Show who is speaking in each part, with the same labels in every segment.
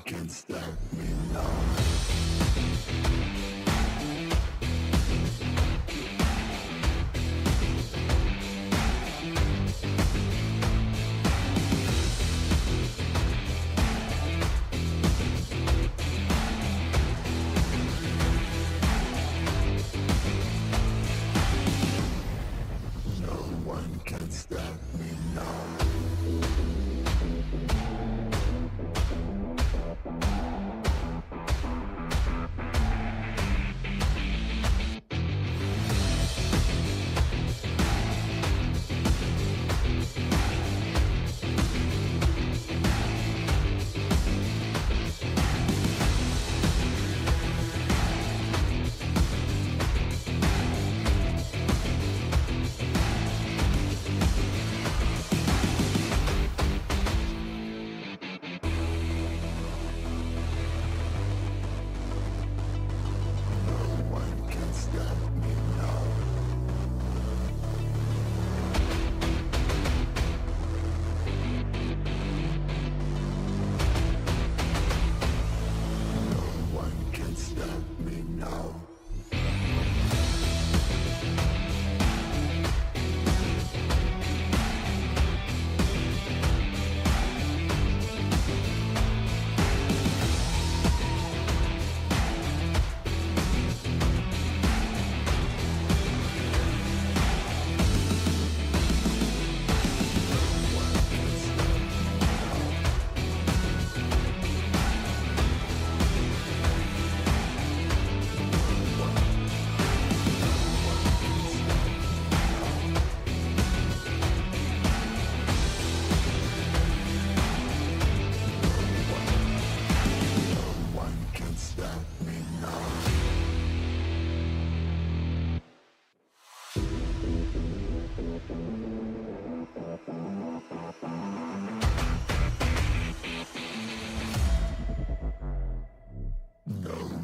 Speaker 1: can stop me now.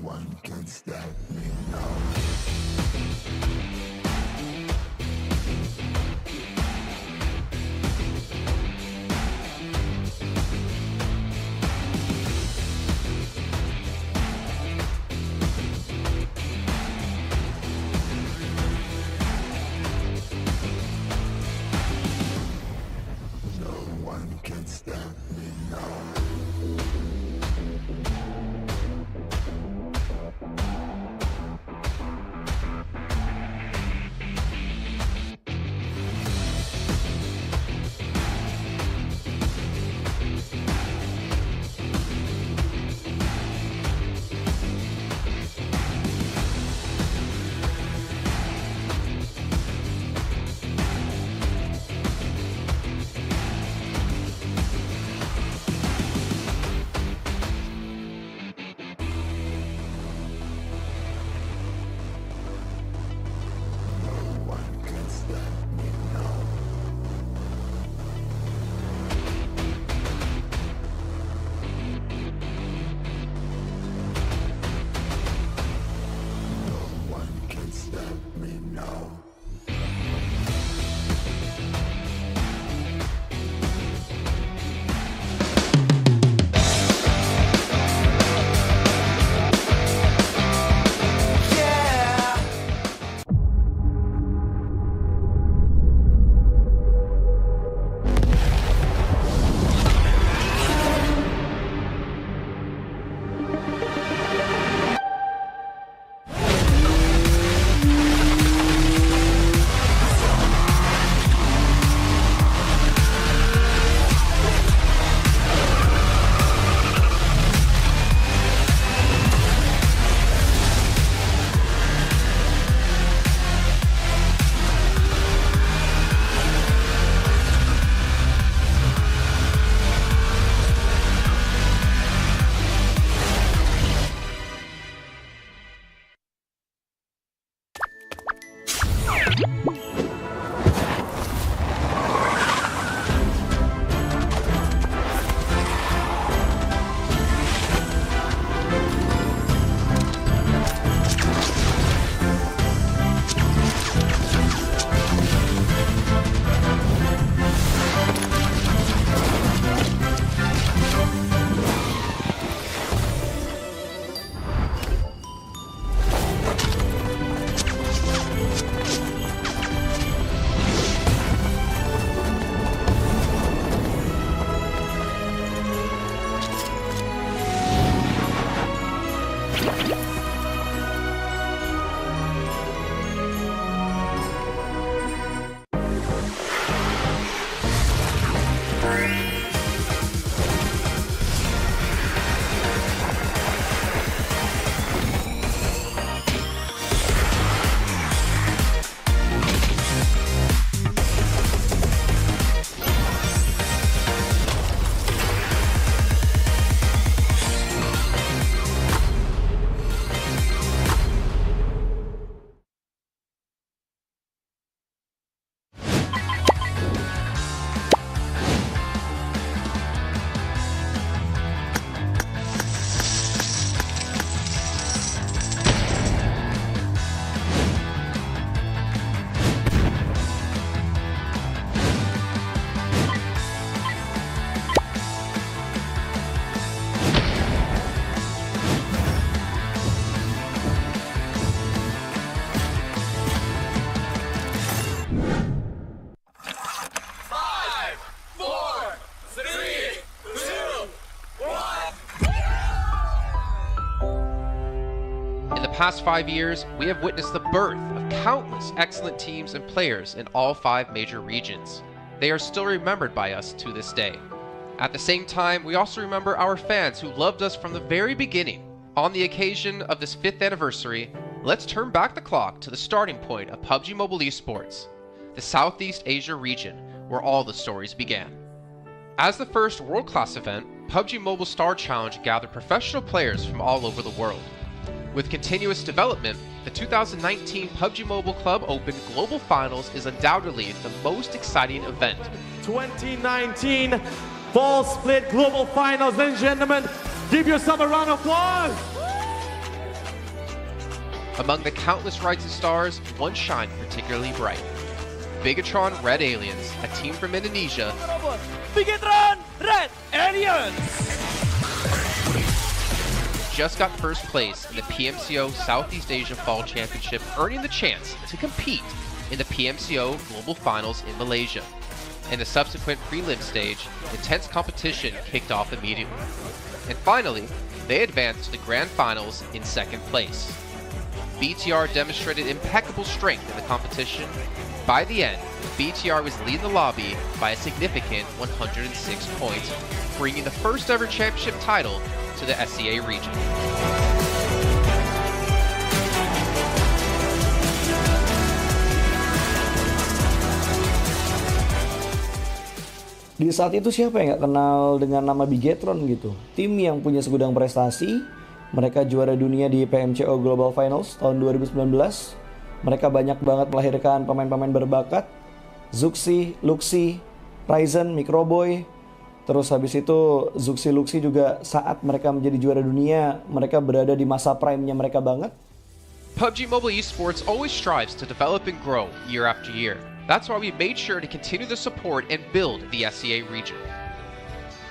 Speaker 1: one can stop me now.
Speaker 2: Past 5 years, we have witnessed the birth of countless excellent teams and players in all 5 major regions. They are still remembered by us to this day. At the same time, we also remember our fans who loved us from the very beginning. On the occasion of this 5th anniversary, let's turn back the clock to the starting point of PUBG Mobile Esports, the Southeast Asia region, where all the stories began. As the first world-class event, PUBG Mobile Star Challenge gathered professional players from all over the world. With continuous development, the 2019 PUBG Mobile Club Open Global Finals is undoubtedly the most exciting event.
Speaker 3: 2019 Fall Split Global Finals, ladies and gentlemen, give yourself a round of applause!
Speaker 2: Among the countless rising stars, one shined particularly bright. Bigatron Red Aliens, a team from Indonesia,
Speaker 4: Bigatron Red Aliens
Speaker 2: just got first place in the PMCO Southeast Asia Fall Championship, earning the chance to compete in the PMCO Global Finals in Malaysia. In the subsequent prelim stage, intense competition kicked off immediately. And finally, they advanced to the Grand Finals in second place. BTR demonstrated impeccable strength in the competition. By the end, BTR was leading the lobby by a significant 106 points, bringing the first ever championship title to the SEA region.
Speaker 5: Di saat itu siapa yang gak kenal dengan nama Bigatron gitu? Tim yang punya segudang prestasi, mereka juara dunia di PMCO Global Finals tahun 2019. Mereka banyak banget melahirkan pemain-pemain berbakat, Zuxi, Luxi, Ryzen, Microboy. Terus habis itu Zuxi, Luxi juga saat mereka menjadi juara dunia, mereka berada di masa prime-nya mereka banget.
Speaker 2: PUBG Mobile Esports always strives to develop and grow year after year. That's why we made sure to continue the support and build the SEA region.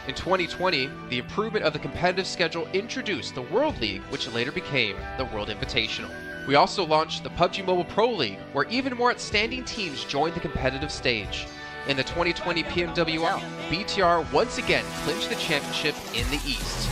Speaker 2: In 2020, the improvement of the competitive schedule introduced the World League, which later became the World Invitational. We also launched the PUBG Mobile Pro League, where even more outstanding teams joined the competitive stage. In the 2020 PMWL, BTR once again clinched the championship in the East.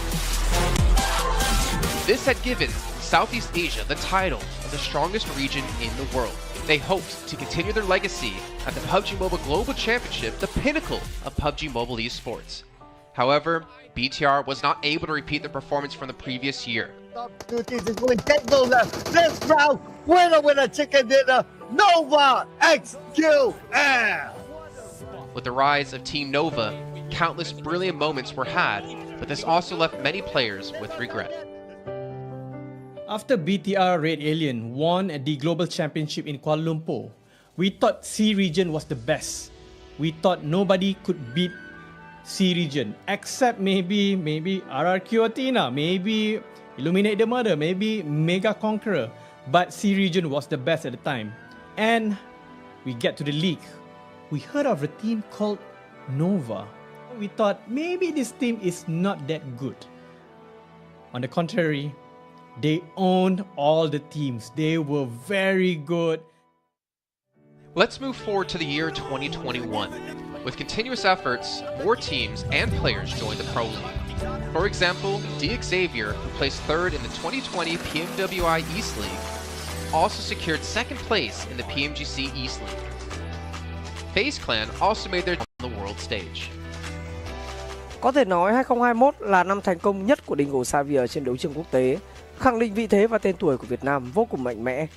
Speaker 2: This had given Southeast Asia the title of the strongest region in the world. They hoped to continue their legacy at the PUBG Mobile Global Championship, the pinnacle of PUBG Mobile Esports. However, BTR was not able to repeat the performance from the previous year.
Speaker 6: This round, winner chicken dinner, Nova XQL.
Speaker 2: With the rise of Team Nova, countless brilliant moments were had, but this also left many players with regret.
Speaker 4: After BTR Red Alien won at the Global Championship in Kuala Lumpur, we thought C region was the best. We thought nobody could beat C region except maybe RRQ Athena, maybe Illuminate the Murder, maybe Mega Conqueror, but C region was the best at the time. And we get to the league. We heard of a team called Nova. We thought maybe this team is not that good. On the contrary, they owned all the teams. They were very good.
Speaker 2: Let's move forward to the year 2021. With continuous efforts, more teams and players joined the Pro League. For example, Xavier, who placed third in the 2020 PMWI East League, also secured second place in the PMGC East League. FaZe Clan also made their on the world stage.
Speaker 7: Có thể nói 2021 là năm thành công nhất của Dingo Xavier trên đấu trường quốc tế, khẳng định vị thế và tên tuổi của Việt Nam vô cùng mạnh mẽ.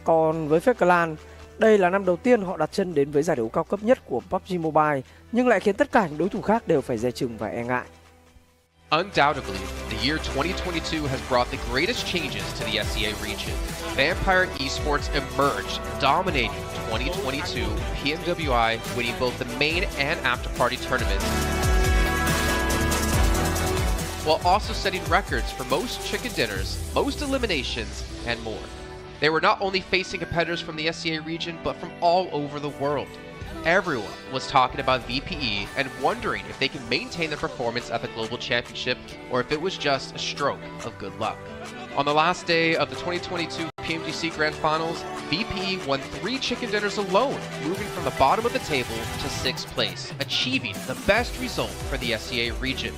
Speaker 7: Còn với FaZe Clan, đây là năm đầu tiên họ đặt chân đến với giải đấu cao cấp nhất của PUBG Mobile, nhưng lại khiến tất cả những đối thủ khác đều phải dè chừng và e ngại.
Speaker 2: Undoubtedly, the year 2022 has brought the greatest changes to the SEA region. Vampire Esports emerged, dominating 2022 PMWI, winning both the main and after-party tournaments, while also setting records for most chicken dinners, most eliminations, and more. They were not only facing competitors from the SEA region, but from all over the world. Everyone was talking about VPE and wondering if they could maintain their performance at the Global Championship or if it was just a stroke of good luck. On the last day of the 2022 PMGC Grand Finals, VPE won 3 chicken dinners alone, moving from the bottom of the table to 6th place, achieving the best result for the SEA region.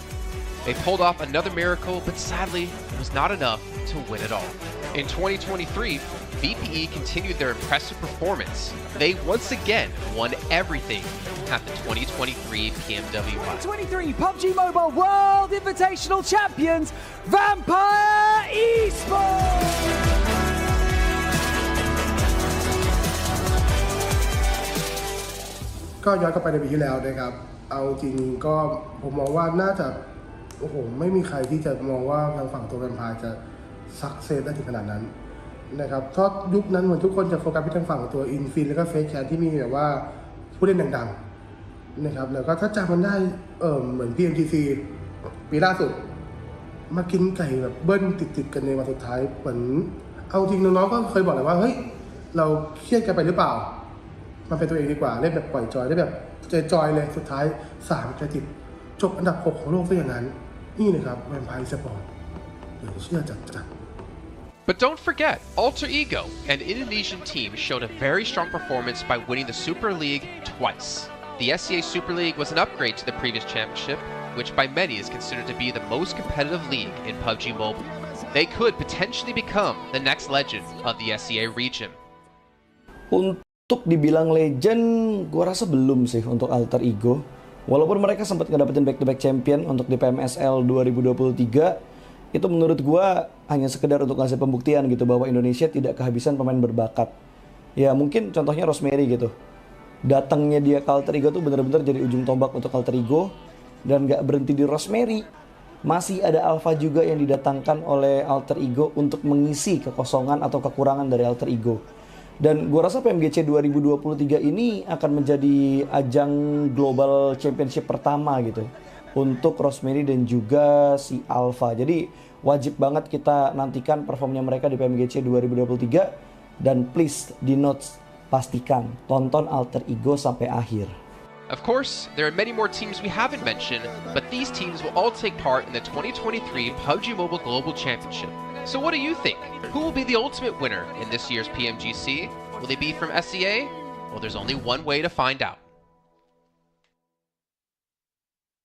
Speaker 2: They pulled off another miracle, but sadly, it was not enough to win it all. In 2023, VPE continued their impressive performance. They once again won everything at the 2023 PMWI.
Speaker 8: 2023 PUBG Mobile World Invitational Champions, Vampire Esports!
Speaker 9: ก็ย้อนกลับไปในปีที่แล้วนะครับเอาจริงก็ผมมองว่าน่าจะโอ้โหไม่มีใครที่จะมองว่าทางฝั่งตัวแวมไพร์จะซักเซสได้ถึงขนาดนั้นนะครับเพราะยุคนั้นเหมือนทุกคนจะโฟกัสไปทางฝั่งตัวอินฟินแล้วก็เฟซแคนที่มีแบบว่าผู้เล่นดังๆนะครับแล้วก็ถ้าจำมันได้เหมือน PMGC ปีล่าสุดมากินไก่แบบเบิ้ลติดๆกันในวันสุดท้ายเหมือน เอาจริงน้องๆก็เคยบอกเลยว่าเฮ้ยเราเครียดกันไปหรือเปล่ามันเป็นตัวเองดีกว่าเล่นแบบปล่อยจอยได้แบบจอยเลยสุดท้าย3 จะติดจบอันดับ 6 ของโลกซะอย่างนั้นนี่นะครับแวมไพร์สปอร์ตเดี๋ยวเชื่อจัด
Speaker 2: But don't forget, Alter Ego, an Indonesian team, showed a very strong performance by winning the Super League twice. The SCA Super League was an upgrade to the previous championship, which by many is considered to be the most competitive league in PUBG Mobile. They could potentially become the next legend of the SCA region.
Speaker 5: Untuk dibilang legend, gua rasa belum sih untuk Alter Ego. Walaupun mereka sempat ngedapetin back-to-back champion untuk di PMSL 2023, itu menurut gua hanya sekedar untuk ngasih pembuktian gitu bahwa Indonesia tidak kehabisan pemain berbakat. Ya mungkin contohnya Rosemary gitu. Datangnya dia ke Alter Ego tuh bener-bener jadi ujung tombak untuk Alter Ego. Dan gak berhenti di Rosemary. Masih ada Alpha juga yang didatangkan oleh Alter Ego untuk mengisi kekosongan atau kekurangan dari Alter Ego. Dan gue rasa PMGC 2023 ini akan menjadi ajang global championship pertama gitu untuk Rosemary dan juga si Alpha. Jadi wajib banget kita nantikan performnya mereka di PMGC 2023. Dan please di notes pastikan tonton Alter Ego sampai akhir.
Speaker 2: Of course, there are many more teams we haven't mentioned, but these teams will all take part in the 2023 PUBG Mobile Global Championship. So what do you think? Who will be the ultimate winner in this year's PMGC? Will they be from SCA? Well, there's only one way to find out.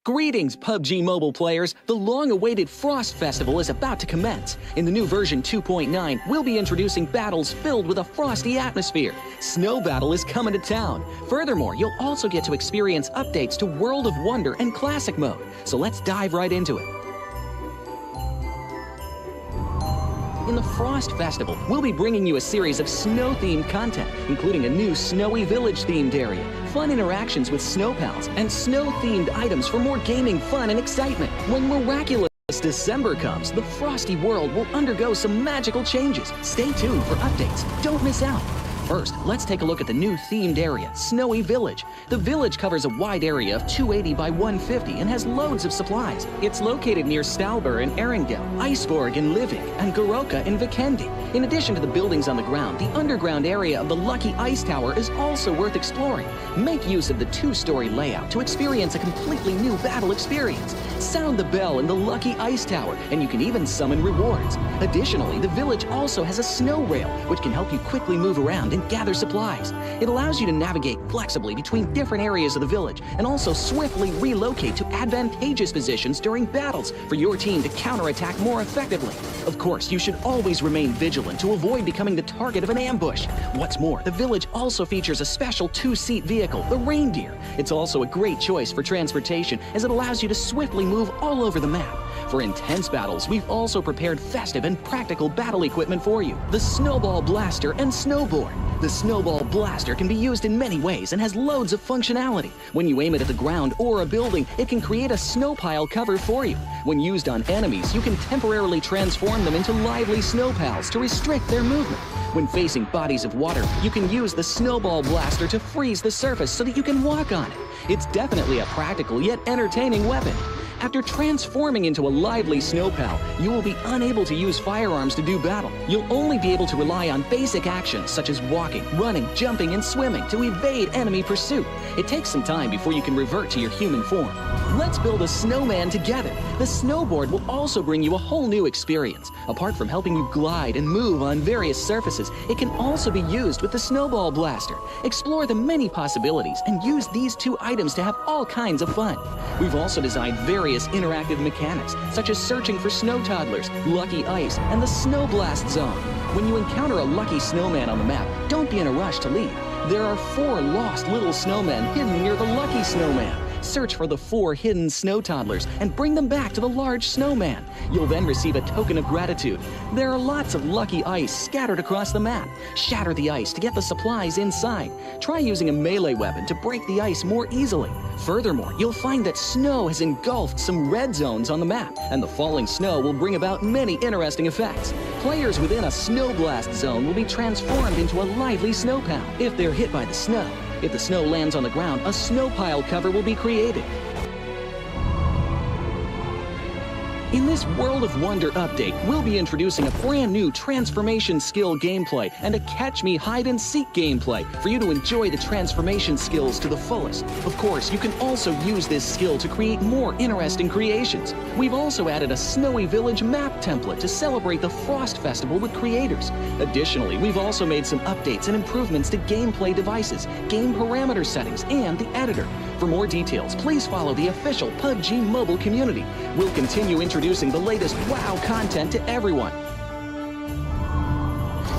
Speaker 10: Greetings, PUBG Mobile players! The long-awaited Frost Festival is about to commence. In the new version 2.9, we'll be introducing battles filled with a frosty atmosphere. Snow Battle is coming to town. Furthermore, you'll also get to experience updates to World of Wonder and Classic Mode. So let's dive right into it. In the Frost Festival, we'll be bringing you a series of snow-themed content, including a new Snowy Village-themed area, fun interactions with snow pals, and snow-themed items for more gaming fun and excitement. When miraculous December comes, the frosty world will undergo some magical changes. Stay tuned for updates. Don't miss out. First, let's take a look at the new themed area, Snowy Village. The village covers a wide area of 280 by 150 and has loads of supplies. It's located near Stalber in Erringdale, Iceborg in Livik, and Goroka in Vikendi. In addition to the buildings on the ground, the underground area of the Lucky Ice Tower is also worth exploring. Make use of the 2-story layout to experience a completely new battle experience. Sound the bell in the Lucky Ice Tower, and you can even summon rewards. Additionally, the village also has a snow rail, which can help you quickly move around and gather supplies. It allows you to navigate flexibly between different areas of the village and also swiftly relocate to advantageous positions during battles for your team to counterattack more effectively. Of course, you should always remain vigilant to avoid becoming the target of an ambush. What's more, the village also features a special 2-seat vehicle, the Reindeer. It's also a great choice for transportation as it allows you to swiftly move all over the map. For intense battles, we've also prepared festive and practical battle equipment for you, the Snowball Blaster and Snowboard. The Snowball Blaster can be used in many ways and has loads of functionality. When you aim it at the ground or a building, it can create a snow pile cover for you. When used on enemies, you can temporarily transform them into lively snow pals to restrict their movement. When facing bodies of water, you can use the Snowball Blaster to freeze the surface so that you can walk on it. It's definitely a practical yet entertaining weapon. After transforming into a lively snow pal, you will be unable to use firearms to do battle. You'll only be able to rely on basic actions such as walking, running, jumping, and swimming to evade enemy pursuit. It takes some time before you can revert to your human form. Let's build a snowman together. The snowboard will also bring you a whole new experience. Apart from helping you glide and move on various surfaces, it can also be used with the Snowball Blaster. Explore the many possibilities and use these 2 items to have all kinds of fun. We've also designed various interactive mechanics, such as searching for snow toddlers, lucky ice, and the snow blast zone. When you encounter a lucky snowman on the map, don't be in a rush to leave. There are 4 lost little snowmen hidden near the lucky snowman. Search for the 4 hidden snow toddlers and bring them back to the large snowman. You'll then receive a token of gratitude. There are lots of lucky ice scattered across the map. Shatter the ice to get the supplies inside. Try using a melee weapon to break the ice more easily. Furthermore, you'll find that snow has engulfed some red zones on the map, and the falling snow will bring about many interesting effects. Players within a snow blast zone will be transformed into a lively snow pal if they're hit by the snow. If the snow lands on the ground, a snow pile cover will be created. In this World of Wonder update, we'll be introducing a brand new transformation skill gameplay and a catch me hide and seek gameplay for you to enjoy the transformation skills to the fullest. Of course, you can also use this skill to create more interesting creations. We've also added a Snowy Village map template to celebrate the Frost Festival with creators. Additionally, we've also made some updates and improvements to gameplay devices, game parameter settings, and the editor. For more details, please follow the official PUBG mobile community. We'll continue introducing the latest WoW content to everyone.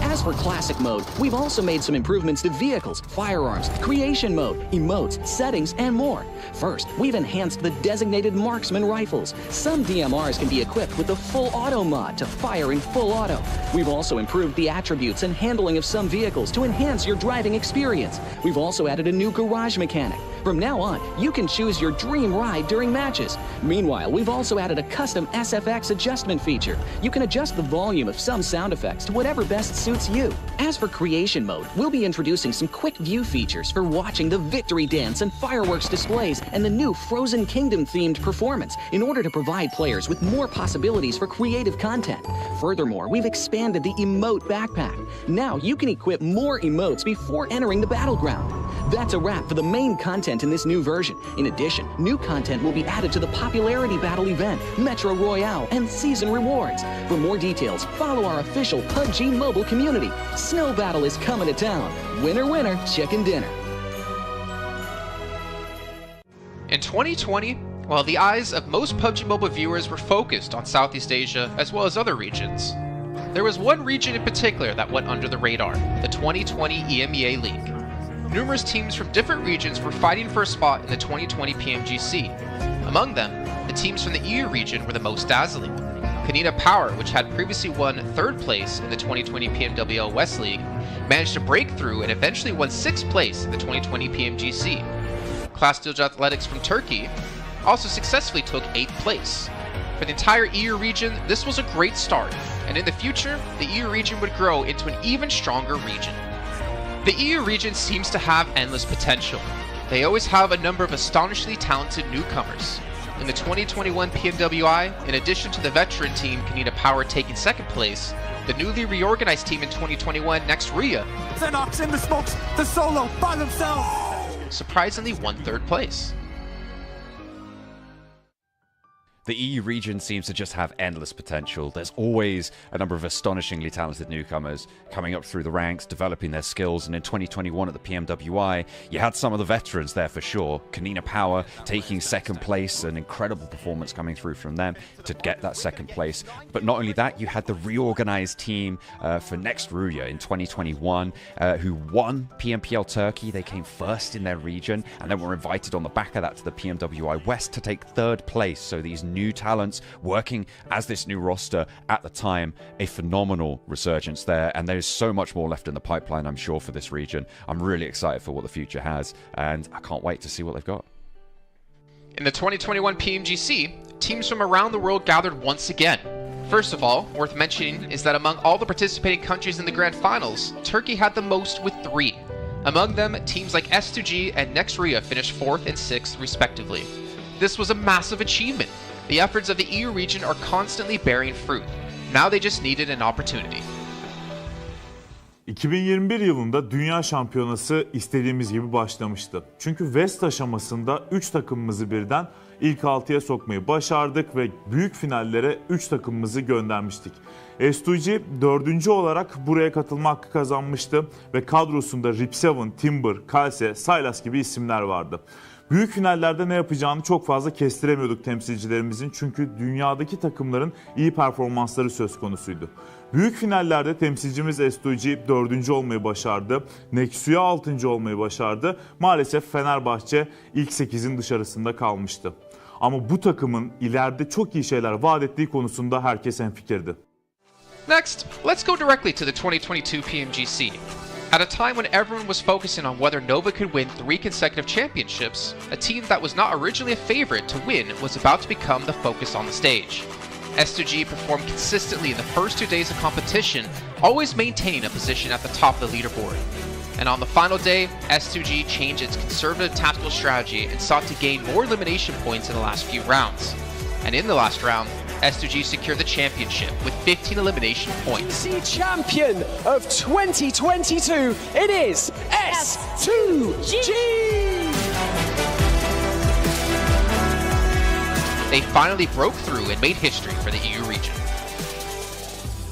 Speaker 10: As for Classic Mode, we've also made some improvements to vehicles, firearms, creation mode, emotes, settings, and more. First, we've enhanced the designated marksman rifles. Some DMRs can be equipped with the full auto mod to fire in full auto. We've also improved the attributes and handling of some vehicles to enhance your driving experience. We've also added a new garage mechanic. From now on, you can choose your dream ride during matches. Meanwhile, we've also added a custom SFX adjustment feature. You can adjust the volume of some sound effects to whatever best suits you. As for creation mode, we'll be introducing some quick view features for watching the victory dance and fireworks displays and the new Frozen Kingdom themed performance in order to provide players with more possibilities for creative content. Furthermore, we've expanded the emote backpack. Now you can equip more emotes before entering the battleground. That's a wrap for the main content in this new version. In addition, new content will be added to the popularity battle event, Metro Royale, and season rewards. For more details, follow our official PUBG mobile community. Snow Battle is coming to town. Winner, winner, chicken dinner.
Speaker 2: In 2020, while the eyes of most PUBG Mobile viewers were focused on Southeast Asia as well as other regions, there was one region in particular that went under the radar, the 2020 EMEA League. Numerous teams from different regions were fighting for a spot in the 2020 PMGC. Among them, the teams from the EU region were the most dazzling. Kanina Power, which had previously won 3rd place in the 2020 PMWL West League, managed to break through and eventually won 6th place in the 2020 PMGC. Class Dilge Athletics from Turkey also successfully took 8th place. For the entire EU region, this was a great start, and in the future, the EU region would grow into an even stronger region. The EU region seems to have endless potential. They always have a number of astonishingly talented newcomers. In the 2021 PMWI, in addition to the veteran team Kanina Power taking 2nd place, the newly reorganized team in 2021, Nextria,
Speaker 8: Xenox in the smokes, the solo by themselves,
Speaker 2: surprisingly won 3rd place.
Speaker 11: The EU region seems to just have endless potential. There's always a number of astonishingly talented newcomers coming up through the ranks, developing their skills, and in 2021 at the PMWI, you had some of the veterans there for sure. Kanina Power taking 2nd place, an incredible performance coming through from them to get that 2nd place. But not only that, you had the reorganized team for Nextria in 2021 who won PMPL Turkey. They came 1st in their region and then were invited on the back of that to the PMWI West to take 3rd place. So these new talents working as this new roster at the time, a phenomenal resurgence there, and there's so much more left in the pipeline, I'm sure, for this region. I'm really excited for what the future has, and I can't wait to see what they've got.
Speaker 2: In the 2021 PMGC, teams from around the world gathered once again. First of all, worth mentioning is that among all the participating countries in the Grand Finals, Turkey had the most with 3. Among them, teams like S2G and Nextria finished 4th and 6th respectively. This was a massive achievement. The efforts of the EU region are constantly bearing fruit. Now they just needed an opportunity.
Speaker 12: 2021 yılında Dünya Şampiyonası istediğimiz gibi başlamıştı. Çünkü West aşamasında 3 takımımızı birden ilk 6'ya sokmayı başardık ve büyük finallere 3 takımımızı göndermiştik. S2G 4. olarak buraya katılma hakkı kazanmıştı ve kadrosunda Rip7, Timber, Kalse, Sylas gibi isimler vardı. Büyük finallerde ne yapacağını çok fazla kestiremiyorduk temsilcilerimizin, çünkü dünyadaki takımların iyi performansları söz konusuydu. Büyük finallerde temsilcimiz S2G 4. olmayı başardı, Nexia 6. olmayı başardı. Maalesef Fenerbahçe ilk 8'in dışarısında kalmıştı. Ama bu takımın ileride çok iyi şeyler vaat ettiği konusunda herkes hemfikirdi.
Speaker 2: Next, let's go directly to the 2022 PMGC. At a time when everyone was focusing on whether Nova could win 3 consecutive championships, a team that was not originally a favorite to win was about to become the focus on the stage. S2G performed consistently in the first 2 days of competition, always maintaining a position at the top of the leaderboard. And on the final day, S2G changed its conservative tactical strategy and sought to gain more elimination points in the last few rounds. And in the last round, S2G secured the championship with 15 elimination points.
Speaker 13: Champion of 2022, it is S2G!
Speaker 2: They finally broke through and made history for the EU region.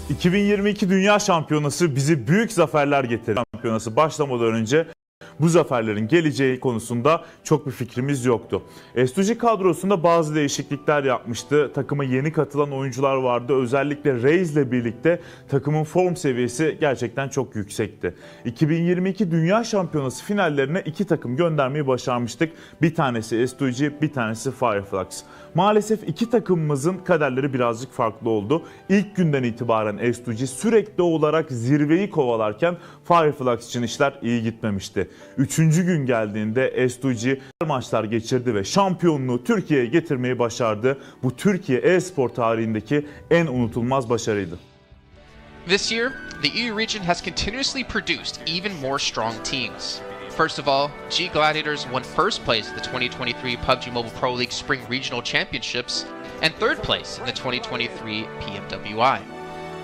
Speaker 12: 2022 Dünya Şampiyonası bizi büyük zaferler getirdi. Şampiyonası başlamadan önce bu zaferlerin geleceği konusunda çok bir fikrimiz yoktu. S2G kadrosunda bazı değişiklikler yapmıştı. Takıma yeni katılan oyuncular vardı. Özellikle Reis ile birlikte takımın form seviyesi gerçekten çok yüksekti. 2022 Dünya Şampiyonası finallerine 2 takım göndermeyi başarmıştık. Bir tanesi S2G, bir tanesi Fireflux. Maalesef 2 takımımızın kaderleri birazcık farklı oldu. İlk günden itibaren S2G sürekli olarak zirveyi kovalarken Fireflux için işler iyi gitmemişti. 3. gün geldiğinde S2G maçlar geçirdi ve şampiyonluğu Türkiye'ye getirmeyi başardı. Bu Türkiye e-spor tarihindeki en unutulmaz başarıydı.
Speaker 2: This year, the EU region has continuously produced even more strong teams. First of all, G Gladiators won first place at the 2023 PUBG Mobile Pro League Spring Regional Championships and third place in the 2023 PMWI.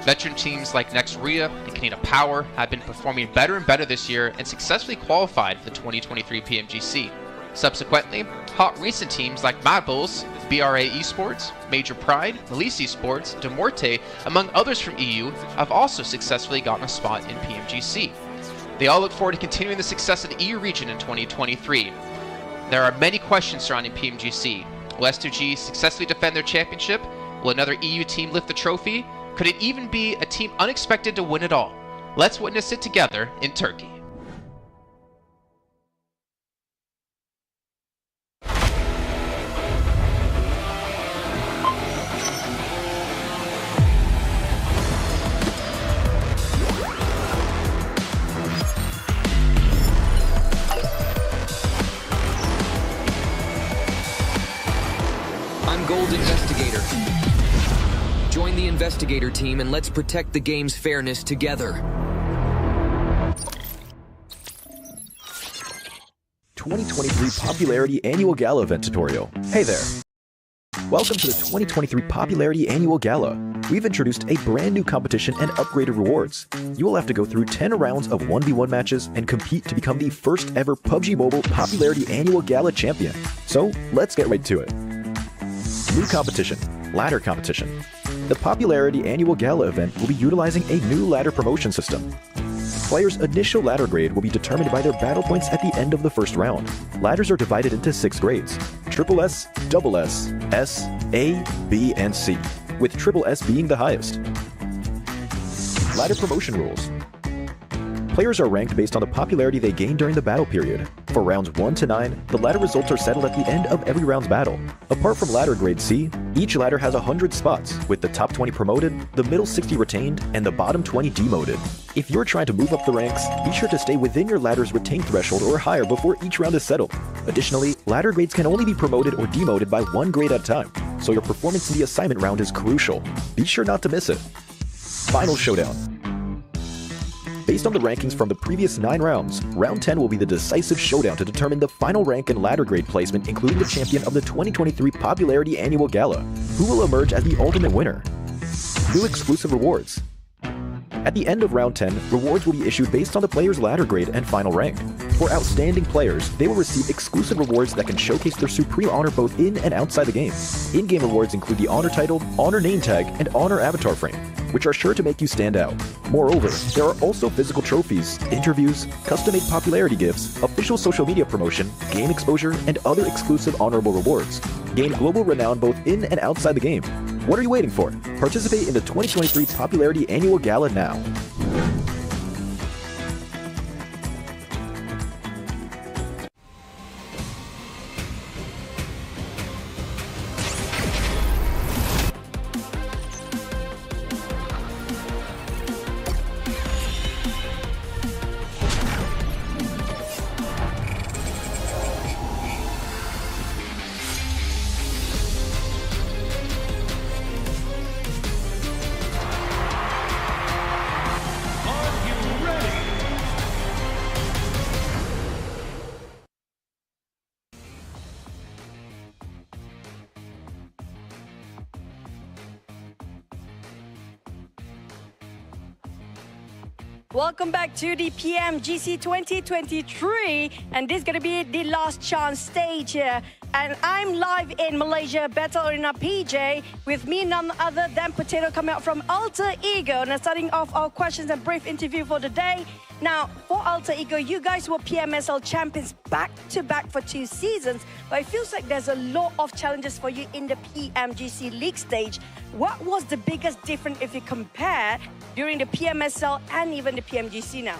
Speaker 2: Veteran teams like Nexria and Canada Power have been performing better and better this year and successfully qualified for the 2023 PMGC. Subsequently, hot recent teams like Mad Bulls, BRA Esports, Major Pride, Melise Esports, Demorte, among others from EU, have also successfully gotten a spot in PMGC. They all look forward to continuing the success of the EU region in 2023. There are many questions surrounding PMGC. Will S2G successfully defend their championship? Will another EU team lift the trophy? Could it even be a team unexpected to win it all? Let's witness it together in Turkey.
Speaker 14: I'm Gold Investigator. Join the Investigator team and let's protect the game's fairness together.
Speaker 15: 2023 Popularity Annual Gala event tutorial. Hey there. Welcome to the 2023 Popularity Annual Gala. We've introduced a brand new competition and upgraded rewards. You will have to go through 10 rounds of 1v1 matches and compete to become the first ever PUBG Mobile Popularity Annual Gala champion. So let's get right to it. New competition, ladder competition. The Popularity Annual Gala event will be utilizing a new ladder promotion system. Players' initial ladder grade will be determined by their battle points at the end of the first round. Ladders are divided into 6 grades: Triple S, Double S, S, A, B, and C, with Triple S being the highest. Ladder promotion rules. Players are ranked based on the popularity they gain during the battle period. For rounds 1 to 9, the ladder results are settled at the end of every round's battle. Apart from ladder grade C, each ladder has 100 spots, with the top 20 promoted, the middle 60 retained, and the bottom 20 demoted. If you're trying to move up the ranks, be sure to stay within your ladder's retained threshold or higher before each round is settled. Additionally, ladder grades can only be promoted or demoted by 1 grade at a time, so your performance in the assignment round is crucial. Be sure not to miss it. Final showdown. Based on the rankings from the previous 9 rounds, round 10 will be the decisive showdown to determine the final rank and ladder grade placement, including the champion of the 2023 Popularity Annual Gala, who will emerge as the ultimate winner. New exclusive rewards. At the end of round 10, rewards will be issued based on the player's ladder grade and final rank. For outstanding players, they will receive exclusive rewards that can showcase their supreme honor both in and outside the game. In-game rewards include the honor title, honor name tag, and honor avatar frame, which are sure to make you stand out. Moreover, there are also physical trophies, interviews, custom-made popularity gifts, official social media promotion, game exposure, and other exclusive honorable rewards. Gain global renown both in and outside the game. What are you waiting for? Participate in the 2023 Popularity Annual Gala now.
Speaker 16: Welcome back to the PMGC 2023, and this is going to be the last chance stage here. And I'm live in Malaysia, Battle Arena PJ, with me none other than Potato coming out from Alter Ego. Now, starting off our questions and brief interview for the day. Now, for Alter Ego, you guys were PMSL champions back-to-back for 2 seasons, but it feels like there's a lot of challenges for you in the PMGC League stage. What was the biggest difference if you compare during the PMSL and even the PMGC now?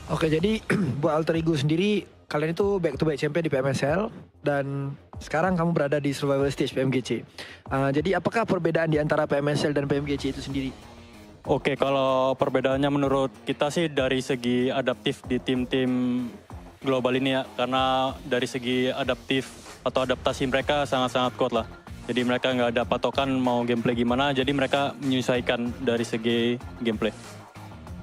Speaker 7: Oke, jadi buat Alter Ego sendiri, kalian itu back-to-back champion di PMSL dan sekarang kamu berada di survival stage PMGC. Jadi apakah perbedaan di antara PMSL dan PMGC itu sendiri?
Speaker 17: Oke, kalau perbedaannya menurut kita sih dari segi adaptif di tim-tim global ini ya. Karena dari segi adaptif atau adaptasi mereka sangat-sangat kuat lah. Jadi mereka nggak ada patokan mau gameplay gimana, jadi mereka menyesuaikan dari segi gameplay.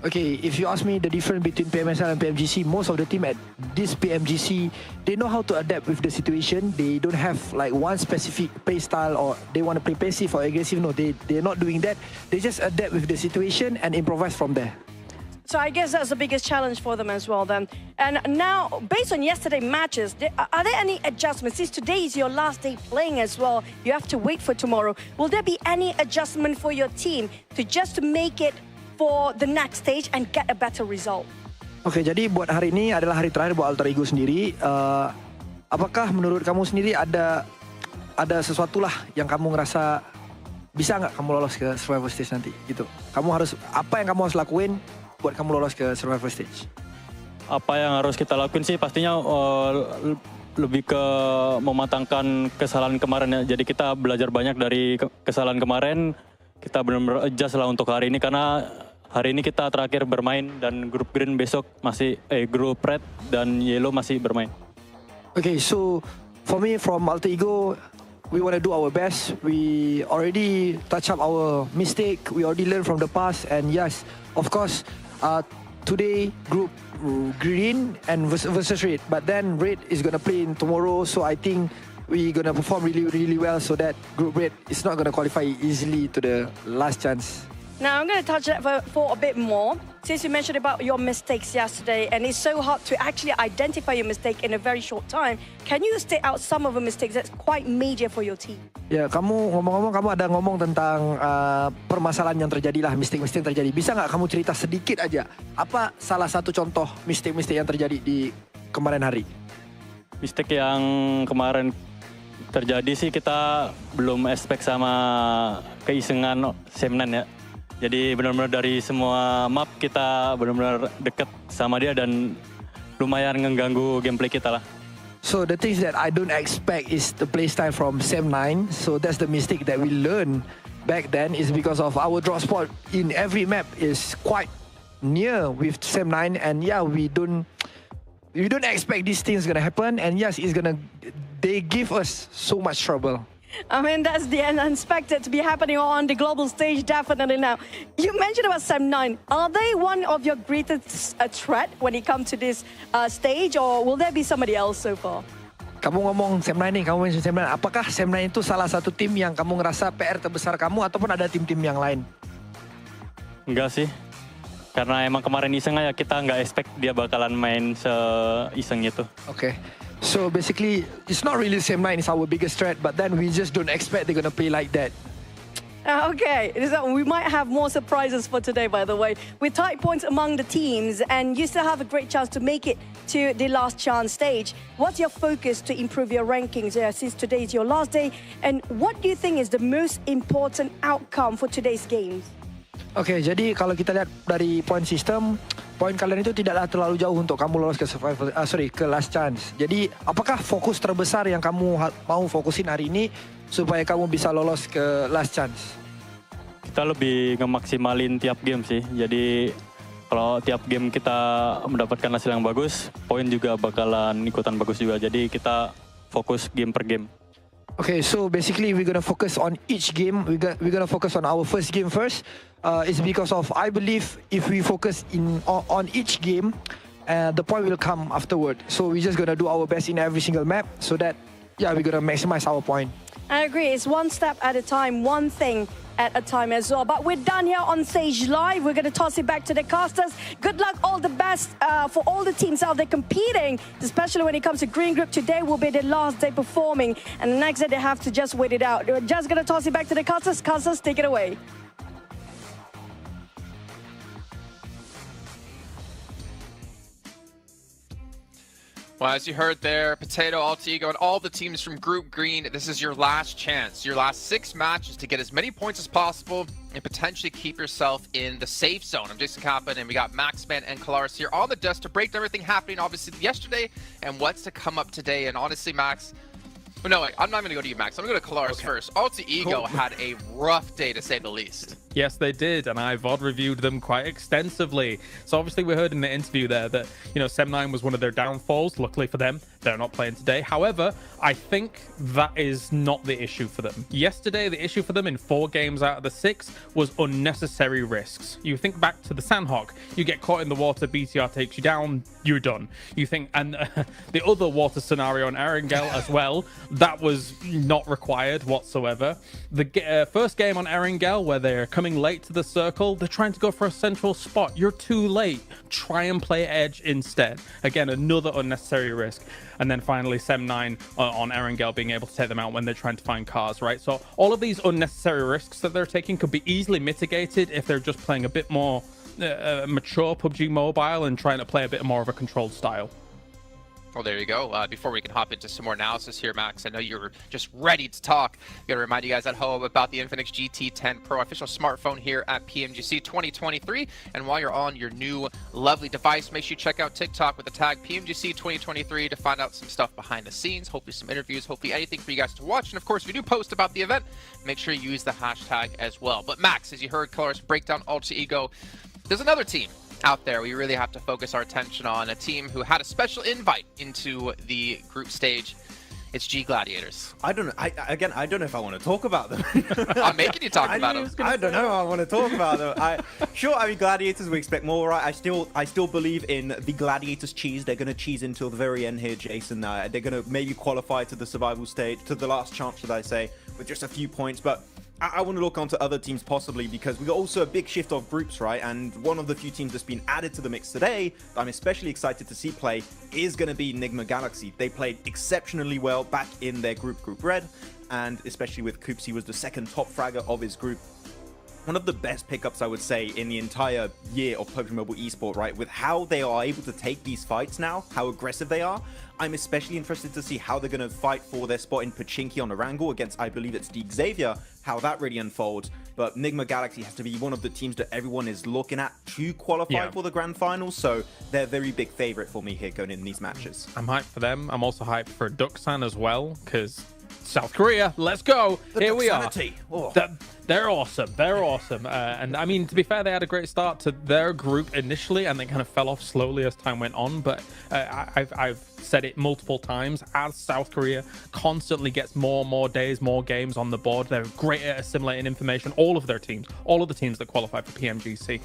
Speaker 7: Okay, if you ask me the difference between PMSL and PMGC, most of the team at this PMGC, they know how to adapt with the situation. They don't have like one specific play style or they want to play passive or aggressive. No, they're not doing that. They just adapt with the situation and improvise from there.
Speaker 16: So I guess that's the biggest challenge for them as well then. And now, based on yesterday's matches, are there any adjustments? Since today is your last day playing as well, you have to wait for tomorrow. Will there be any adjustment for your team to just make it for the next stage and get a better result?
Speaker 7: Oke, jadi buat hari ini adalah hari terakhir buat Alter Ego sendiri. Apakah menurut kamu sendiri ada sesuatu lah yang kamu ngerasa bisa nggak kamu lolos ke survival stage nanti gitu? Apa yang kamu harus lakuin buat kamu lolos ke survival stage?
Speaker 17: Apa yang harus kita lakuin sih pastinya lebih ke mematangkan kesalahan kemarin ya. Jadi kita belajar banyak dari kesalahan kemarin. Kita benar-benar adjust lah untuk hari ini karena hari ini kita terakhir bermain dan grup green besok masih grup red dan yellow masih bermain.
Speaker 7: Okay, so for me from Alter Ego, we want to do our best. We already touch up our mistake. We already learn from the past, and yes, of course, today group green and versus red, but then red is gonna play in tomorrow. So I think we're gonna perform really well so that group red is not gonna qualify easily to the last chance.
Speaker 16: Now I'm going to touch that for a bit more. Since you mentioned about your mistakes yesterday, and it's so hard to actually identify your mistake in a very short time, can you state out some of the mistakes that's quite major for your team?
Speaker 7: Ya, kamu ngomong-ngomong, kamu ada ngomong tentang permasalahan yang terjadi lah, mistake-mistake yang terjadi. Bisa nggak kamu cerita sedikit aja, apa salah satu contoh mistake-mistake yang terjadi di kemarin hari?
Speaker 17: Mistake yang kemarin terjadi sih kita belum expect sama keisengan Semnan ya. Jadi benar-benar dari semua map kita benar-benar dekat sama dia dan lumayan mengganggu gameplay kita lah.
Speaker 7: So the things that I don't expect is the playstyle from Sem9. So that's the mistake that we learned back then is because of our drop spot in every map is quite near with Sem9, and yeah, we don't expect these things gonna happen, and yes, they give us so much trouble.
Speaker 16: I mean, that's the unexpected to be happening on the global stage, definitely now. You mentioned about Sem9. Are they one of your greatest threat when it comes to this stage, or will there be somebody else so far?
Speaker 7: Kamu ngomong Sem9 nih, kamu mention Sem9. Apakah Sem9 itu salah satu tim yang kamu ngerasa PR terbesar kamu, ataupun ada tim-tim yang lain?
Speaker 17: Enggak sih. Karena emang kemarin iseng aja, kita nggak expect dia bakalan main se-iseng itu.
Speaker 7: Okay. So basically, it's not really Sem9 is our biggest threat, but then we just don't expect they're gonna play like that.
Speaker 16: Okay, we might have more surprises for today, by the way. With tight points among the teams, and you still have a great chance to make it to the last chance stage. What's your focus to improve your rankings since today is your last day? And what do you think is the most important outcome for today's games?
Speaker 7: Oke, jadi kalau kita lihat dari point system, poin kalian itu tidaklah terlalu jauh untuk kamu lolos ke ke last chance. Jadi, apakah fokus terbesar yang kamu mau fokusin hari ini supaya kamu bisa lolos ke last chance?
Speaker 17: Kita lebih ngemaksimalin tiap game sih. Jadi, kalau tiap game kita mendapatkan hasil yang bagus, poin juga bakalan ikutan bagus juga. Jadi, kita fokus game per game.
Speaker 7: Okay, so basically we're gonna focus on each game. We're gonna focus on our first game first. It's because of I believe if we focus on each game, the point will come afterward. So we're just gonna do our best in every single map so that we're gonna maximize our point.
Speaker 16: I agree. It's one step at a time, one thing at a time as well. But we're done here on Stage Live. We're going to toss it back to the casters. Good luck, all the best for all the teams out there competing, especially when it comes to Green Group. Today will be the last day performing, and the next day they have to just wait it out. We're just going to toss it back to the casters. Casters, take it away.
Speaker 2: Well, as you heard there, Potato, Alter Ego, and all the teams from Group Green, this is your last chance, your last 6 matches to get as many points as possible and potentially keep yourself in the safe zone. I'm Jason Kappan, and we got Maxman and Kalaris here on the desk to break down everything happening, obviously, yesterday and what's to come up today. And honestly, Max, but no, I'm not going to go to you, Max. I'm going to go to Kalaris first. Alter Ego had a rough day, to say the least.
Speaker 18: Yes, they did, and I VOD reviewed them quite extensively. So obviously we heard in the interview there that, you know, Sem9 was one of their downfalls. Luckily for them, they're not playing today. However, I think that is not the issue for them. Yesterday, the issue for them in 4 games out of the 6 was unnecessary risks. You think back to the Sandhawk, you get caught in the water, BTR takes you down, you're done. You think, and the other water scenario on Erangel as well, that was not required whatsoever. The first game on Erangel, where they're coming late to the circle, they're trying to go for a central spot. You're too late. Try and play edge instead. Again, another unnecessary risk. And then finally, Sem9 on Erangel being able to take them out when they're trying to find cars, right? So all of these unnecessary risks that they're taking could be easily mitigated if they're just playing a bit more mature PUBG Mobile and trying to play a bit more of a controlled style.
Speaker 2: Well, there you go. Before we can hop into some more analysis here, Max, I know you're just ready to talk. Got to remind you guys at home about the Infinix GT10 Pro official smartphone here at PMGC 2023. And while you're on your new lovely device, make sure you check out TikTok with the tag PMGC 2023 to find out some stuff behind the scenes, hopefully some interviews, hopefully anything for you guys to watch. And of course, if you do post about the event, make sure you use the hashtag as well. But Max, as you heard Kalaris break down Alter Ego, there's another team out there we really have to focus our attention on, a team who had a special invite into the group stage. It's G Gladiators.
Speaker 19: I don't know. I don't know if I want to talk about them.
Speaker 2: I'm making you talk about them.
Speaker 19: I don't know if I want to talk about them. I mean, Gladiators, we expect more, right? I still believe in the Gladiators cheese. They're going to cheese until the very end here, Jason. They're going to maybe qualify to the survival stage, to the last chance, should I say, with just a few points. But I want to look onto other teams possibly, because we got also a big shift of groups, right? And one of the few teams that's been added to the mix today that I'm especially excited to see play is going to be Enigma Galaxy. They played exceptionally well back in their Group Red, and especially with Coops, he was the second top fragger of his group. One of the best pickups, I would say, in the entire year of PUBG Mobile eSport, right? With how they are able to take these fights now, how aggressive they are. I'm especially interested to see how they're going to fight for their spot in Pachinki on Erangel against, I believe it's Deep Xavier, how that really unfolds. But Enigma Galaxy has to be one of the teams that everyone is looking at to qualify for the grand finals, so they're a very big favorite for me here going in these matches.
Speaker 18: I'm hyped for them. I'm also hyped for Duxan as well, because South Korea, let's go. Here we are.
Speaker 19: Oh.
Speaker 18: They're awesome. They're awesome. And I mean, to be fair, they had a great start to their group initially, and they kind of fell off slowly as time went on. But I've said it multiple times, as South Korea constantly gets more and more days, more games on the board, they're great at assimilating information. All of their teams, all of the teams that qualify for PMGC.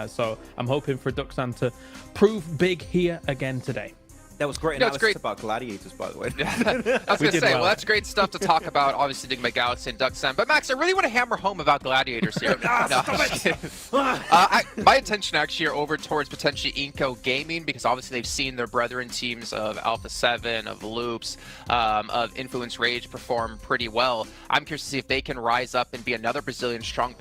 Speaker 18: So I'm hoping for Duxan to prove big here again today.
Speaker 19: That was great analysis about Gladiators, by the way.
Speaker 2: I was going to say, well, that's great stuff to talk about, obviously, Enigma Galaxy and Duxan. But, Max, I really want to hammer home about Gladiators here. My attention actually are over towards potentially Inco Gaming, because obviously they've seen their brethren teams of Alpha 7, of Loops, of Influence Rage perform pretty well. I'm curious to see if they can rise up and be another Brazilian strong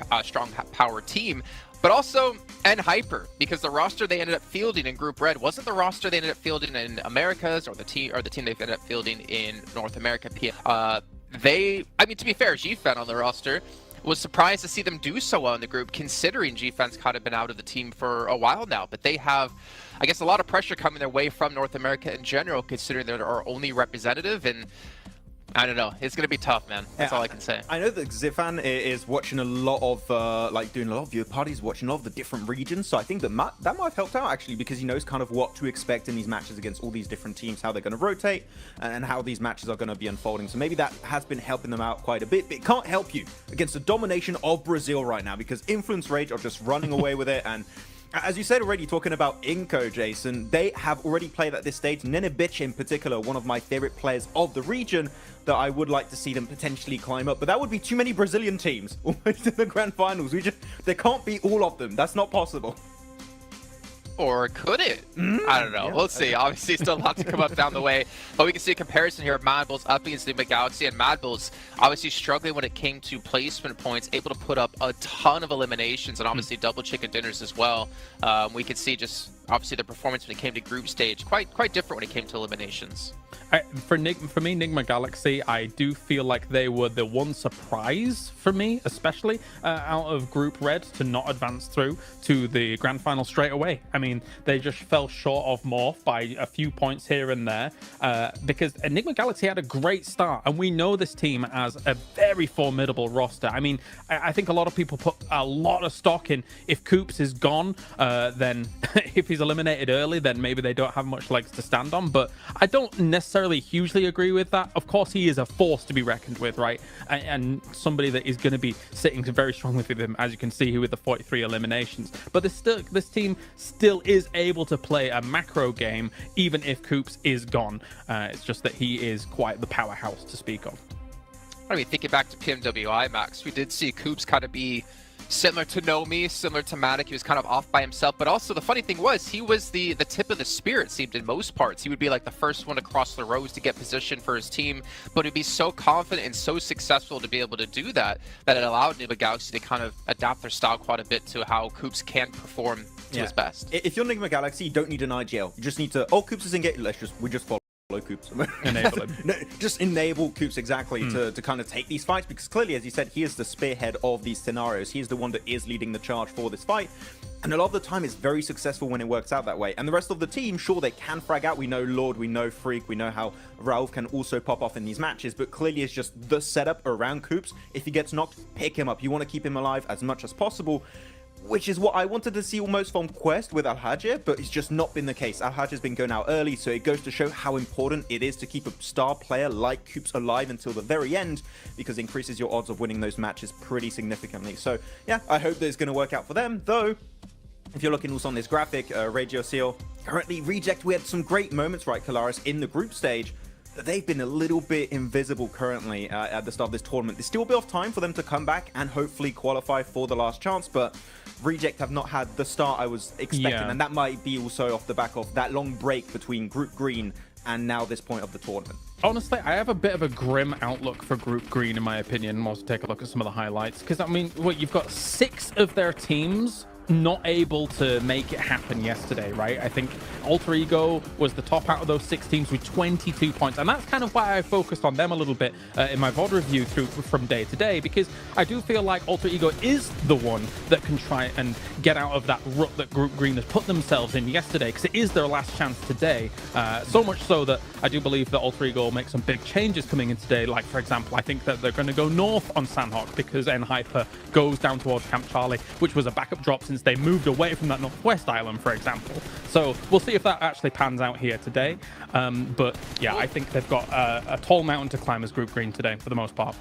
Speaker 2: power team. But also, and Hyper, because the roster they ended up fielding in Group Red wasn't the roster they ended up fielding in Americas, or the team they ended up fielding in North America. I mean, to be fair, GFan on the roster was surprised to see them do so well in the group, considering GFan's kind of been out of the team for a while now. But they have, I guess, a lot of pressure coming their way from North America in general, considering they're our only representative. And I don't know. It's going to be tough, man. That's all I can say.
Speaker 19: I know that Zifan is watching a lot of, doing a lot of viewer parties, watching all of the different regions. So I think that might have helped out, actually, because he knows kind of what to expect in these matches against all these different teams, how they're going to rotate, and how these matches are going to be unfolding. So maybe that has been helping them out quite a bit. But it can't help you against the domination of Brazil right now, because Influence Rage are just running away with it. And As you said already, talking about Inco, Jason, they have already played at this stage. Nenebich in particular, one of my favorite players of the region, that I would like to see them potentially climb up. But that would be too many Brazilian teams almost in the grand finals. There can't be all of them. That's not possible.
Speaker 2: Or could it? I don't know. We'll see. Obviously, still a lot to come up down the way. But we can see a comparison here of Mad Bulls up against Enigma Galaxy. And Mad Bulls obviously struggling when it came to placement points, able to put up a ton of eliminations and obviously double chicken dinners as well. We could see just obviously the performance when it came to group stage quite different when it came to eliminations.
Speaker 18: For me, Enigma Galaxy, I do feel like they were the one surprise for me, especially out of Group Red, to not advance through to the grand final straight away. I mean, they just fell short of Morph by a few points here and there because Enigma Galaxy had a great start, and we know this team as a very formidable roster. I mean, I think a lot of people put a lot of stock in if Coops is gone, then if he's eliminated early, then maybe they don't have much legs to stand on, but I don't necessarily hugely agree with that. Of course, he is a force to be reckoned with, right? And somebody that is going to be sitting very strongly with him, as you can see with the 43 eliminations. But this team still is able to play a macro game, even if Coops is gone. It's just that he is quite the powerhouse to speak of.
Speaker 2: I mean, thinking back to PMWI, Max, we did see Coops kind of be similar to Nomi, similar to Matic. He was kind of off by himself, but also the funny thing was he was the tip of the spear, it seemed, in most parts. He would be like the first one across the rows to get position for his team, but he'd be so confident and so successful to be able to do that it allowed Enigma Galaxy to kind of adapt their style quite a bit to how Coops can perform to his best.
Speaker 19: If you're Enigma Galaxy, you don't need an IGL. You just need to, Coops is engaged, we just follow Coops.
Speaker 18: Enable him.
Speaker 19: No, just enable Coops exactly to kind of take these fights, because clearly, as you said, he is the spearhead of these scenarios. He is the one that is leading the charge for this fight. And a lot of the time it's very successful when it works out that way. And the rest of the team, sure, they can frag out. We know Lord, we know Freak, we know how Raouf can also pop off in these matches, but clearly it's just the setup around Coops. If he gets knocked, pick him up. You want to keep him alive as much as possible, which is what I wanted to see almost from Quest with Al-Hajir, but it's just not been the case. Al-Hajir's been going out early, so it goes to show how important it is to keep a star player like Coops alive until the very end, because it increases your odds of winning those matches pretty significantly. So yeah, I hope that it's going to work out for them, though. If you're looking also on this graphic, Radio Seal, currently Reject, we had some great moments, right, Kalaris, in the group stage. They've been a little bit invisible currently at the start of this tournament. There's still a bit of time for them to come back and hopefully qualify for the last chance, but Reject have not had the start I was expecting, and that might be also off the back of that long break between Group Green and now this point of the tournament.
Speaker 18: Honestly, I have a bit of a grim outlook for Group Green, in my opinion. We'll also take a look at some of the highlights, because, I mean, you've got 6 of their teams not able to make it happen yesterday, right? I think Alter Ego was the top out of those 6 teams with 22 points, and that's kind of why I focused on them a little bit in my VOD review from day to day, because I do feel like Alter Ego is the one that can try and get out of that rut that Group Green has put themselves in yesterday, because it is their last chance today. So much so that I do believe that Alter Ego will make some big changes coming in today. Like, for example, I think that they're going to go north on Sandhawk because N-Hyper goes down towards Camp Charlie, which was a backup drop since they moved away from that northwest island, for example. So we'll see if that actually pans out here today. But yeah, I think they've got a tall mountain to climb as Group Green today for the most part.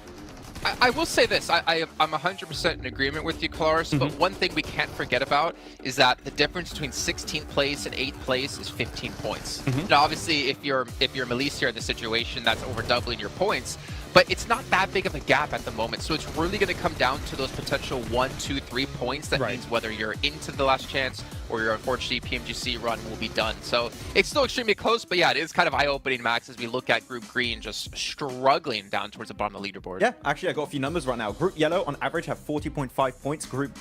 Speaker 2: I will say this, I'm 100% in agreement with you, Kalaris, but one thing we can't forget about is that the difference between 16th place and 8th place is 15 points. Now, obviously, if you're Melise here in this situation, that's over doubling your points, but it's not that big of a gap at the moment, so it's really going to come down to those potential 1, 2, 3 points. That means whether you're into the last chance or your unfortunately PMGC run will be done. So it's still extremely close, but yeah, it is kind of eye-opening, Max, as we look at Group Green just struggling down towards the bottom of the leaderboard.
Speaker 19: Yeah, actually, I got a few numbers right now. Group Yellow, on average, have 40.5 points. Group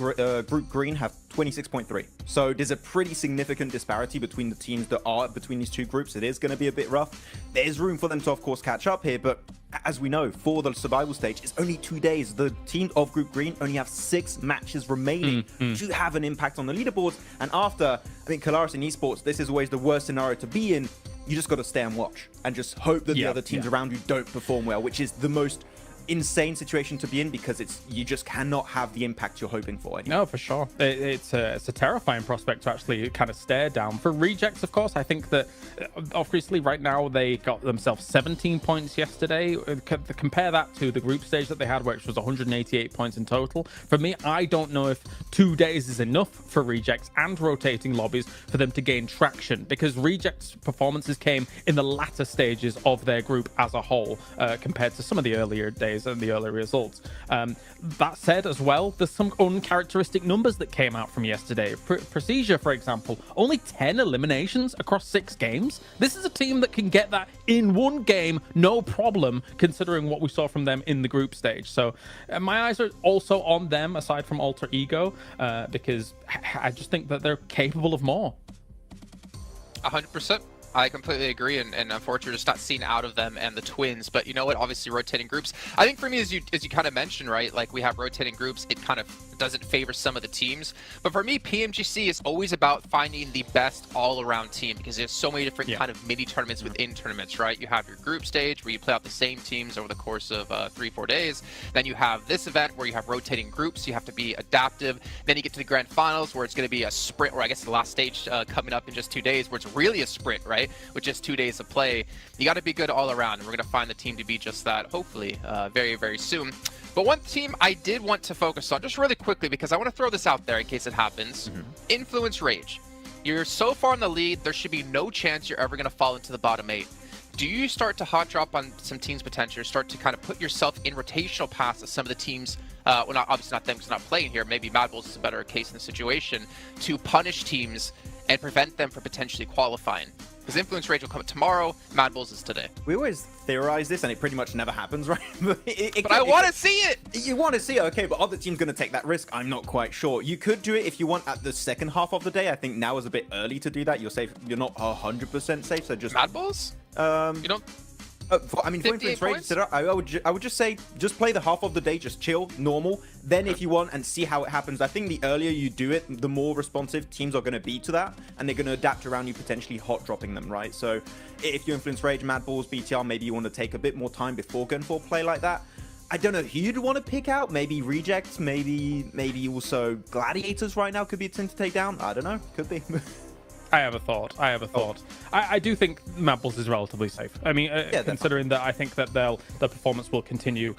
Speaker 19: Green have 26.3. So there's a pretty significant disparity between the teams that are between these two groups. It is going to be a bit rough. There's room for them to, of course, catch up here, but as we know, for the survival stage, it's only 2 days. The team of Group Green only have 6 matches remaining to have an impact on the leaderboards. And after, I think, Kalaris in esports, this is always the worst scenario to be in. You just got to stay and watch and just hope that the other teams around you don't perform well, which is the most insane situation to be in because you just cannot have the impact you're hoping for anymore.
Speaker 18: No, for sure. It's a terrifying prospect to actually kind of stare down. For Rejects, of course, I think that obviously right now they got themselves 17 points yesterday. Compare that to the group stage that they had, which was 188 points in total. For me, I don't know if 2 days is enough for Rejects and rotating lobbies for them to gain traction, because Rejects' performances came in the latter stages of their group as a whole compared to some of the earlier days and the earlier results. That said, as well, there's some uncharacteristic numbers that came out from yesterday. Procedure, for example, only 10 eliminations across 6 games. This is a team that can get that in one game, no problem, considering what we saw from them in the group stage. So my eyes are also on them, aside from Alter Ego, because I just think that they're capable of more.
Speaker 2: 100%. I completely agree, and unfortunately just not seen out of them and the Twins. But you know what? Obviously, rotating groups. I think for me, as you kind of mentioned, right? Like, we have rotating groups. It kind of doesn't favor some of the teams. But for me, PMGC is always about finding the best all-around team, because there's so many different kind of mini tournaments within tournaments, right? You have your group stage where you play out the same teams over the course of 3-4 days. Then you have this event where you have rotating groups. You have to be adaptive. Then you get to the grand finals where it's going to be a sprint, or I guess the last stage coming up in just 2 days, where it's really a sprint, right? With just 2 days of play. You got to be good all around, and we're going to find the team to be just that, hopefully, very, very soon. But one team I did want to focus on, just really quickly, because I want to throw this out there in case it happens. Influence Rage. You're so far in the lead, there should be no chance you're ever going to fall into the bottom 8. Do you start to hot drop on some teams' potential, start to kind of put yourself in rotational paths of some of the teams, well, not, obviously not them because they're not playing here, maybe Mad Bulls is a better case in the situation, to punish teams and prevent them from potentially qualifying? Because Influence Rage will come tomorrow, Mad Bulls is today.
Speaker 19: We always theorize this, and it pretty much never happens, right?
Speaker 2: But I want to see it!
Speaker 19: You want to see it, okay, but are the teams going to take that risk? I'm not quite sure. You could do it if you want at the second half of the day. I think now is a bit early to do that. You're safe. You're not 100% safe, so just...
Speaker 2: Mad Bulls? You don't...
Speaker 19: I mean, for Influence Rage, I would just say, just play the half of the day, just chill, normal. Then if you want, and see how it happens. I think the earlier you do it, the more responsive teams are going to be to that, and they're going to adapt around you, potentially hot dropping them, right? So if you Influence Rage, Mad Bulls, BTR, maybe you want to take a bit more time before going for a play like that. I don't know who you'd want to pick out. Maybe Rejects, maybe also Gladiators right now could be a team to take down. I don't know. Could be.
Speaker 18: I have a thought. I do think Mad Bulls is relatively safe. I mean, considering that I think that the performance will continue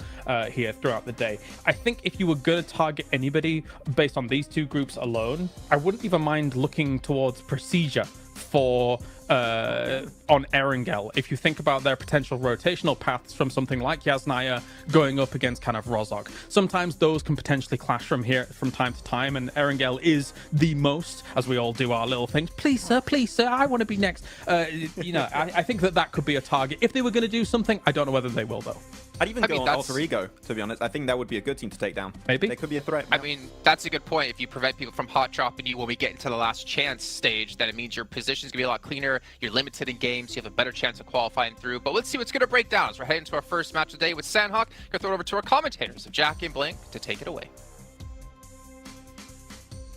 Speaker 18: here throughout the day. I think if you were going to target anybody based on these 2 groups alone, I wouldn't even mind looking towards Procedure for on Erangel. If you think about their potential rotational paths from something like Yasnaya going up against kind of Rozok, sometimes those can potentially clash from time to time, and Erangel is the most, as we all do our little things. Please sir, I want to be next. You know, I think that could be a target. If they were going to do something, I don't know whether they will though.
Speaker 19: I'd even go on Alter Ego, to be honest. I think that would be a good team to take down.
Speaker 18: Maybe.
Speaker 19: They could be a threat.
Speaker 2: I mean, that's a good point. If you prevent people from hot dropping you when we get into the last chance stage, then it means your position's going to be a lot cleaner. You're limited in games. You have a better chance of qualifying through. But let's see what's going to break down as we're heading to our first match of the day with Sandhawk. Going to throw it over to our commentators, Jack and Blink, to take it away.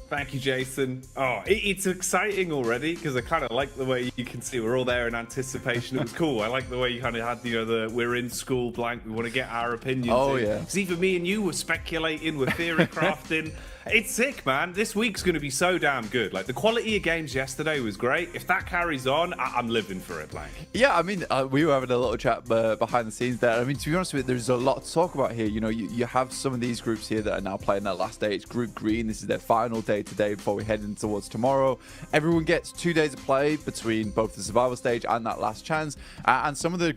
Speaker 20: Thank you, Jason. Oh, it's exciting already because I kind of like the way you can see we're all there in anticipation. It was cool. I like the way you kind of had, you know, the we're in school blank. We want to get our opinions.
Speaker 11: Oh,
Speaker 20: in.
Speaker 11: yeah.
Speaker 20: Because even me and you were speculating, we're theory crafting. It's sick, man. This week's going to be so damn good. Like, the quality of games yesterday was great. If that carries on, I'm living for it, Blank.
Speaker 11: Yeah, I mean, we were having a little chat behind the scenes there. I mean, to be honest with you, there's a lot to talk about here. You know, you have some of these groups here that are now playing their last day. It's Group Green. This is their final day today before we head in towards tomorrow. Everyone gets 2 days of play between both the survival stage and that last chance. And some of the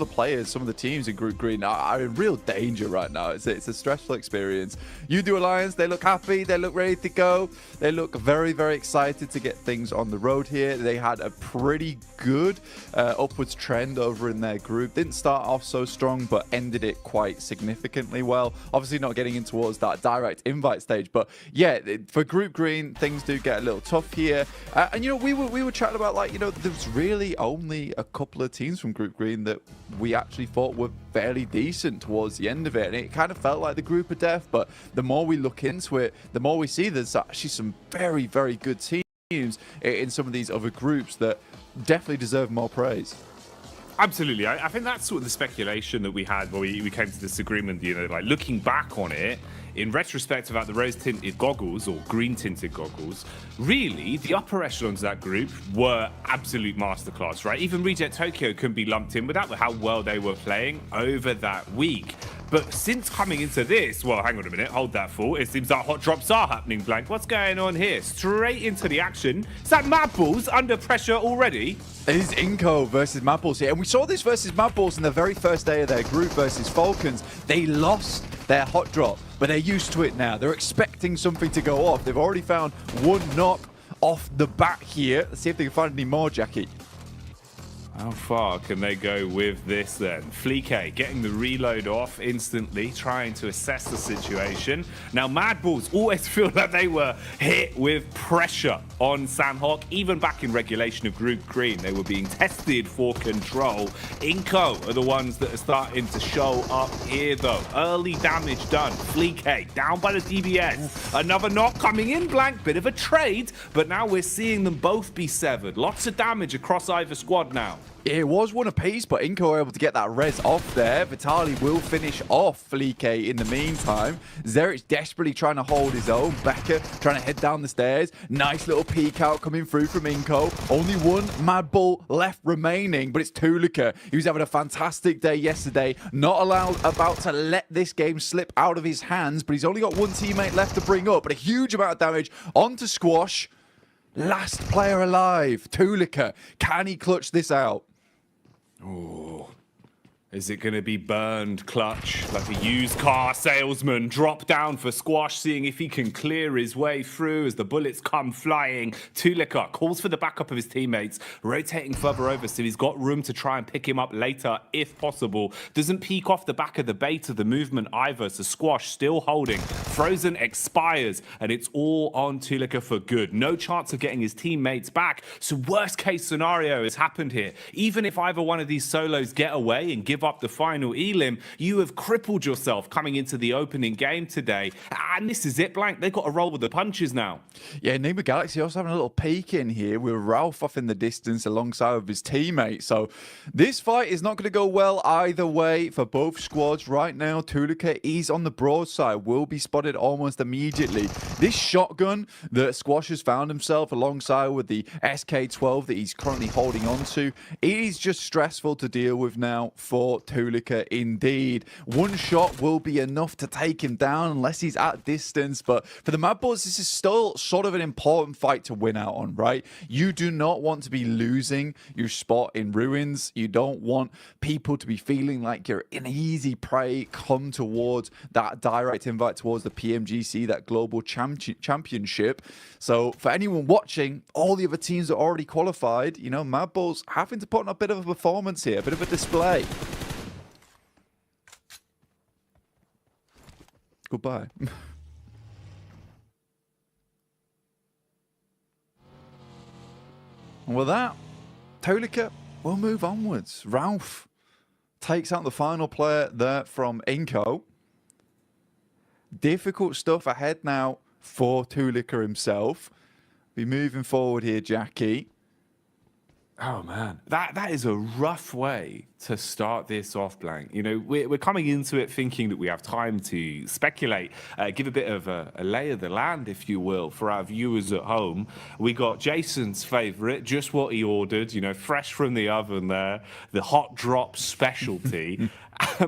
Speaker 11: players, some of the teams in Group Green are in real danger right now. It's a stressful experience. You do Alliance, they look happy, they look ready to go, they look very, very excited to get things on the road here. They had a pretty good upwards trend over in their group. Didn't start off so strong, but ended it quite significantly well. Obviously not getting in towards that direct invite stage, but yeah, for Group Green, things do get a little tough here. And you know, we were chatting about, like, you know, there's really only a couple of teams from Group Green that we actually thought were fairly decent towards the end of it, and it kind of felt like the group of death. But the more we look into it, the more we see there's actually some very, very good teams in some of these other groups that definitely deserve more praise.
Speaker 20: Absolutely. I think that's sort of the speculation that we had when we came to this agreement, you know, like looking back on it, in retrospect about the rose-tinted goggles or green-tinted goggles, really, the upper echelons of that group were absolute masterclass, right? Even Reject Tokyo couldn't be lumped in with that, with how well they were playing over that week. But since coming into this, well, hang on a minute, hold that thought. It seems that hot drops are happening, Blank. What's going on here? Straight into the action. Is that Mad Balls under pressure already?
Speaker 11: It is Inco versus Mad Balls here. And we saw this versus Mad Balls in the very first day of their group versus Falcons. They lost their hot drop, but they're used to it now. They're expecting something to go off. They've already found one knock off the bat here. Let's see if they can find any more, Jackie.
Speaker 20: How far can they go with this then? Fleek getting the reload off instantly, trying to assess the situation. Now, Mad Balls always feel like they were hit with pressure on Sanhok. Even back in regulation of Group Green, they were being tested for control. Inco are the ones that are starting to show up here, though. Early damage done. Fleek down by the DBS. Another knock coming in, Blank. Bit of a trade, but now we're seeing them both be severed. Lots of damage across either squad now.
Speaker 11: It was one apiece, but Inco were able to get that res off there. Vitali will finish off Fleek in the meantime. Zerich desperately trying to hold his own. Becker trying to head down the stairs. Nice little peek out coming through from Inco. Only one Mad Bull left remaining, but it's Tulika. He was having a fantastic day yesterday. Not about to let this game slip out of his hands, but he's only got one teammate left to bring up. But a huge amount of damage onto Squash. Last player alive, Tulika. Can he clutch this out?
Speaker 20: Oh, is it going to be burned clutch like a used car salesman? Drop down for Squash, seeing if he can clear his way through as the bullets come flying. Tulika calls for the backup of his teammates, rotating further over so he's got room to try and pick him up later if possible. Doesn't peek off the back of the bait of the movement either, so Squash still holding. Frozen expires, and it's all on Tulika for good. No chance of getting his teammates back, so worst case scenario has happened here. Even if either one of these solos get away and give up the final elim, you have crippled yourself coming into the opening game today. And this is it, Blank. They've got to roll with the punches now.
Speaker 11: Yeah, Nima Galaxy also having a little peek in here with Ralph off in the distance alongside with his teammate. So this fight is not going to go well either way for both squads right now. Tulika is on the broadside, will be spotted almost immediately. This shotgun that Squash has found himself alongside with the SK-12 that he's currently holding on to, it is just stressful to deal with now for Tulika indeed. One shot will be enough to take him down unless he's at distance, but for the Mad Balls, this is still sort of an important fight to win out on, right? You do not want to be losing your spot in Ruins. You don't want people to be feeling like you're an easy prey come towards that direct invite towards the PMGC, that global championship. So for anyone watching, all the other teams are already qualified. You know, Mad Balls having to put on a bit of a performance here, a bit of a display. Goodbye. And with that, Tulika will move onwards. Ralph takes out the final player there from Inco. Difficult stuff ahead now for Tulika himself. Be moving forward here, Jackie.
Speaker 20: Oh man, that is a rough way to start this off, Blank. You know, we're coming into it thinking that we have time to speculate, give a bit of a lay of the land, if you will, for our viewers at home. We got Jason's favourite, just what he ordered, you know, fresh from the oven there, the hot drop specialty.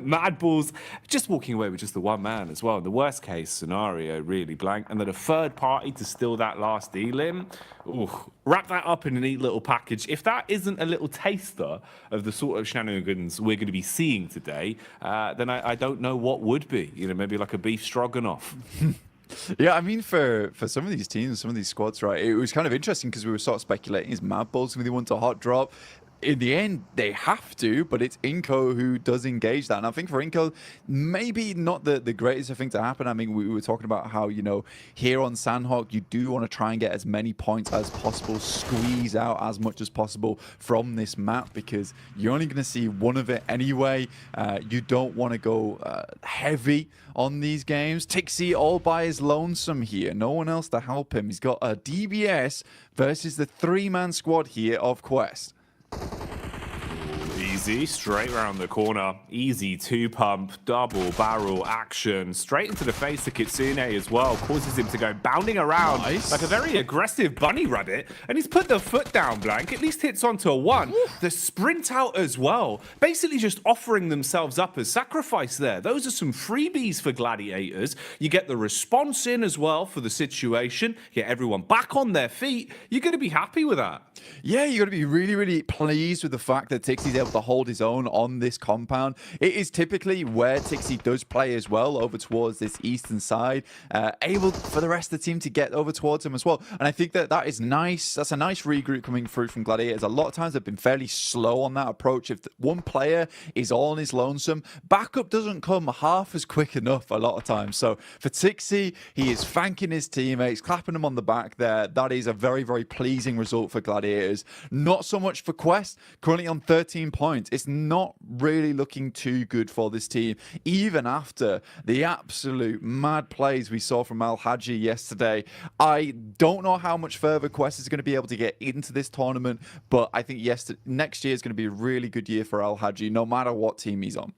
Speaker 20: Mad Balls just walking away with just the one man as well. The worst case scenario, really, Blank. And then a third party to steal that last elim. Ooh, wrap that up in a neat little package. If that isn't a little taster of the sort of shenanigans we're going to be seeing today, then I don't know what would be. You know, maybe like a beef stroganoff.
Speaker 11: Yeah, I mean, for some of these teams, some of these squads, right, it was kind of interesting because we were sort of speculating, is Mad Balls going to want to hot drop? In the end, they have to, but it's Inco who does engage that. And I think for Inco, maybe not the greatest thing to happen. I mean, we were talking about how, you know, here on Sanhok, you do want to try and get as many points as possible, squeeze out as much as possible from this map, because you're only going to see one of it anyway. You don't want to go heavy on these games. Tixie all by his lonesome here. No one else to help him. He's got a DBS versus the three-man squad here of Quest.
Speaker 20: easy. Straight around the corner. Easy 2-pump, double barrel action. Straight into the face of Kitsune as well. Causes him to go bounding around like a very aggressive bunny rabbit. And he's put the foot down, Blank. At least hits onto a 1. The sprint out as well. Basically just offering themselves up as sacrifice there. Those are some freebies for Gladiators. You get the response in as well for the situation. Get everyone back on their feet. You're going to be happy with that.
Speaker 2: Yeah, you're going to be really, really pleased with the fact that Tixie's able to hold his own on this compound. It is typically where Tixie does play as well, over towards this eastern side, able for the rest of the team to get over towards him as well. And I think that that is nice. That's a nice regroup coming through from Gladiators. A lot of times they've been fairly slow on that approach. If one player is all on his lonesome, backup doesn't come half as quick enough a lot of times. So for Tixie, he is thanking his teammates, clapping them on the back there. That is a very, very pleasing result for Gladiators. Not so much for Quest, currently on 13 points. It's not really looking too good for this team, even after the absolute mad plays we saw from Al Haji yesterday. I don't know how much further Quest is going to be able to get into this tournament, but I think next year is going to be a really good year for Al Haji, no matter what team he's on.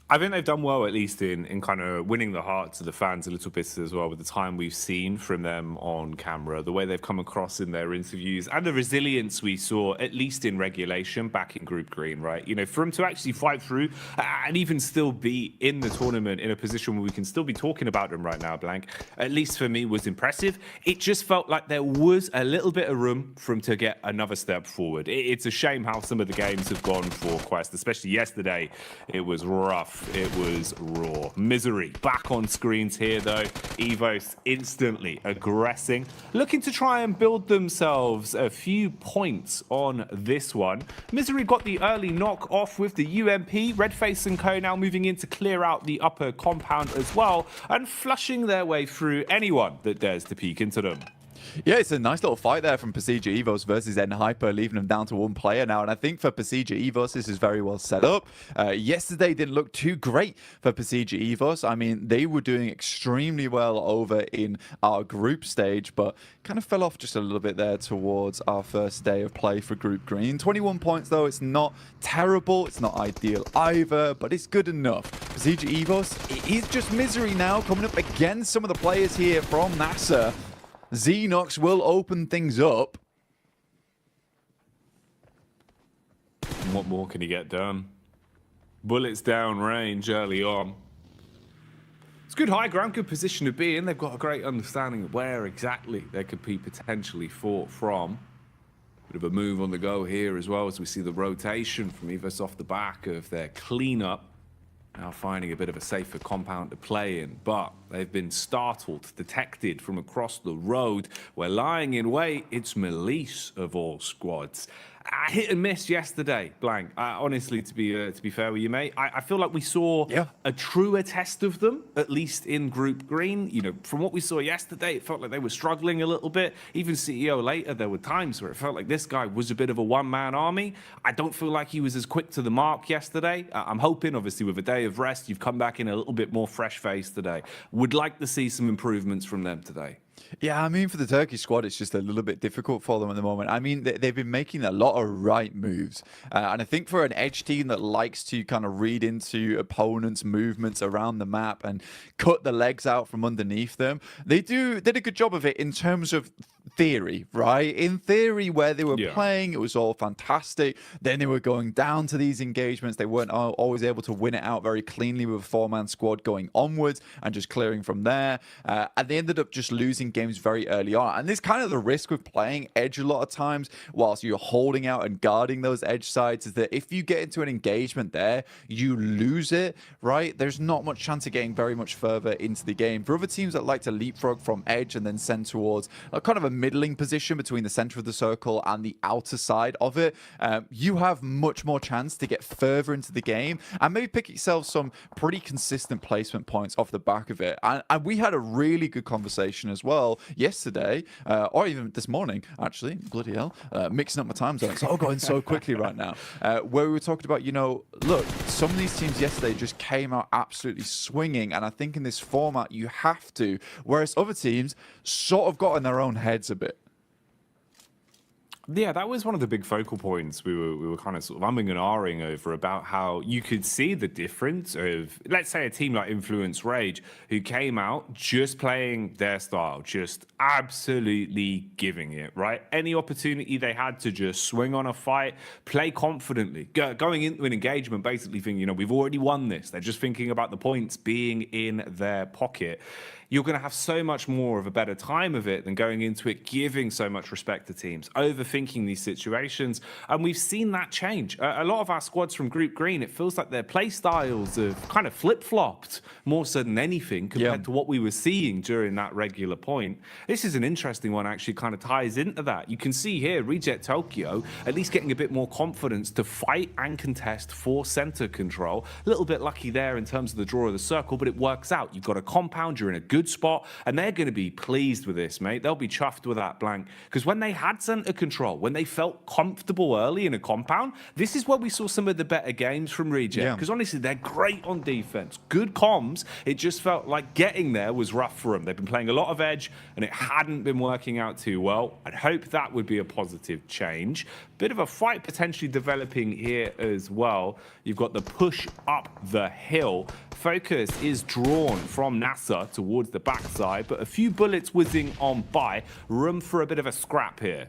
Speaker 20: I think they've done well, at least in kind of winning the hearts of the fans a little bit as well, with the time we've seen from them on camera, the way they've come across in their interviews, and the resilience we saw, at least in regulation, back in Group Green, right? You know, for them to actually fight through and even still be in the tournament in a position where we can still be talking about them right now, Blank, at least for me, was impressive. It just felt like there was a little bit of room for them to get another step forward. It's a shame how some of the games have gone for Quest, especially yesterday. It was rough. It was raw. Misery back on screens here, though. Evos instantly aggressing, looking to try and build themselves a few points on this one. Misery got the early knock off with the UMP. Redface and Co now moving in to clear out the upper compound as well, and flushing their way through anyone that dares to peek into them.
Speaker 2: Yeah, it's a nice little fight there from Pasija Evos versus N-Hyper, leaving them down to one player now. And I think for Pasija Evos, this is very well set up. Yesterday didn't look too great for Pasija Evos. I mean, they were doing extremely well over in our group stage, but kind of fell off just a little bit there towards our first day of play for Group Green. 21 points, though. It's not terrible. It's not ideal either, but it's good enough. Pasija Evos, it is just Misery now coming up against some of the players here from NASA. Xenox will open things up.
Speaker 20: What more can he get done? Bullets down range early on. It's good high ground, good position to be in. They've got a great understanding of where exactly they could be potentially fought from. Bit of a move on the go here as well, as we see the rotation from Evos off the back of their cleanup. Now finding a bit of a safer compound to play in, but they've been startled, detected from across the road. We're lying in wait. It's Melise of all squads. I hit and miss yesterday, Blank. Honestly, to be fair with you, mate, I feel like we saw a truer test of them, at least in Group Green. You know, from what we saw yesterday, it felt like they were struggling a little bit. Even CEO later, there were times where it felt like this guy was a bit of a one-man army. I don't feel like he was as quick to the mark yesterday. I'm hoping, obviously, with a day of rest, you've come back in a little bit more fresh-faced today. Would like to see some improvements from them today.
Speaker 2: Yeah, I mean, for the Turkish squad, it's just a little bit difficult for them at the moment. I mean, they've been making a lot of right moves. And I think for an Edge team that likes to kind of read into opponents' movements around the map and cut the legs out from underneath them, they did a good job of it in terms of theory, right? In theory, where they were playing, it was all fantastic. Then they were going down to these engagements. They weren't always able to win it out very cleanly with a four-man squad going onwards and just clearing from there. And they ended up just losing games very early on. And this kind of the risk with playing Edge a lot of times whilst you're holding out and guarding those Edge sides is that if you get into an engagement there, you lose it, right? There's not much chance of getting very much further into the game. For other teams that like to leapfrog from Edge and then send towards kind of a middling position between the center of the circle and the outer side of it, you have much more chance to get further into the game and maybe pick yourself some pretty consistent placement points off the back of it. And we had a really good conversation as well yesterday, or even this morning, actually, bloody hell, mixing up my time zones. It's all going so quickly right now, where we were talking about, you know, look, some of these teams yesterday just came out absolutely swinging, and I think in this format you have to, whereas other teams sort of got in their own heads a bit.
Speaker 20: Yeah, that was one of the big focal points we were kind of sort of umming and ahhing over, about how you could see the difference of, let's say, a team like Influence Rage, who came out just playing their style, just absolutely giving it, right? Any opportunity they had to just swing on a fight, play confidently, going into an engagement basically thinking, you know, we've already won this. They're just thinking about the points being in their pocket. You're going to have so much more of a better time of it than going into it giving so much respect to teams, overthinking these situations. And we've seen that change. A lot of our squads from Group Green, it feels like their play styles have kind of flip-flopped more so than anything compared to what we were seeing during that regular point. This is an interesting one, actually kind of ties into that. You can see here, Reject Tokyo at least getting a bit more confidence to fight and contest for center control. A little bit lucky there in terms of the draw of the circle, but it works out. You've got a compound, you're in a good spot, and they're going to be pleased with this, mate. They'll be chuffed with that blank, because when they had center control, when they felt comfortable early in a compound, this is where we saw some of the better games from Reject, because honestly, they're great on defense, good comms. It just felt like getting there was rough for them. They've been playing a lot of edge, and it hadn't been working out too well. I'd hope that would be a positive change. Bit of a fight potentially developing here as well. You've got the push up the hill. Focus is drawn from NASA towards the backside, but a few bullets whizzing on by. Room for a bit of a scrap here.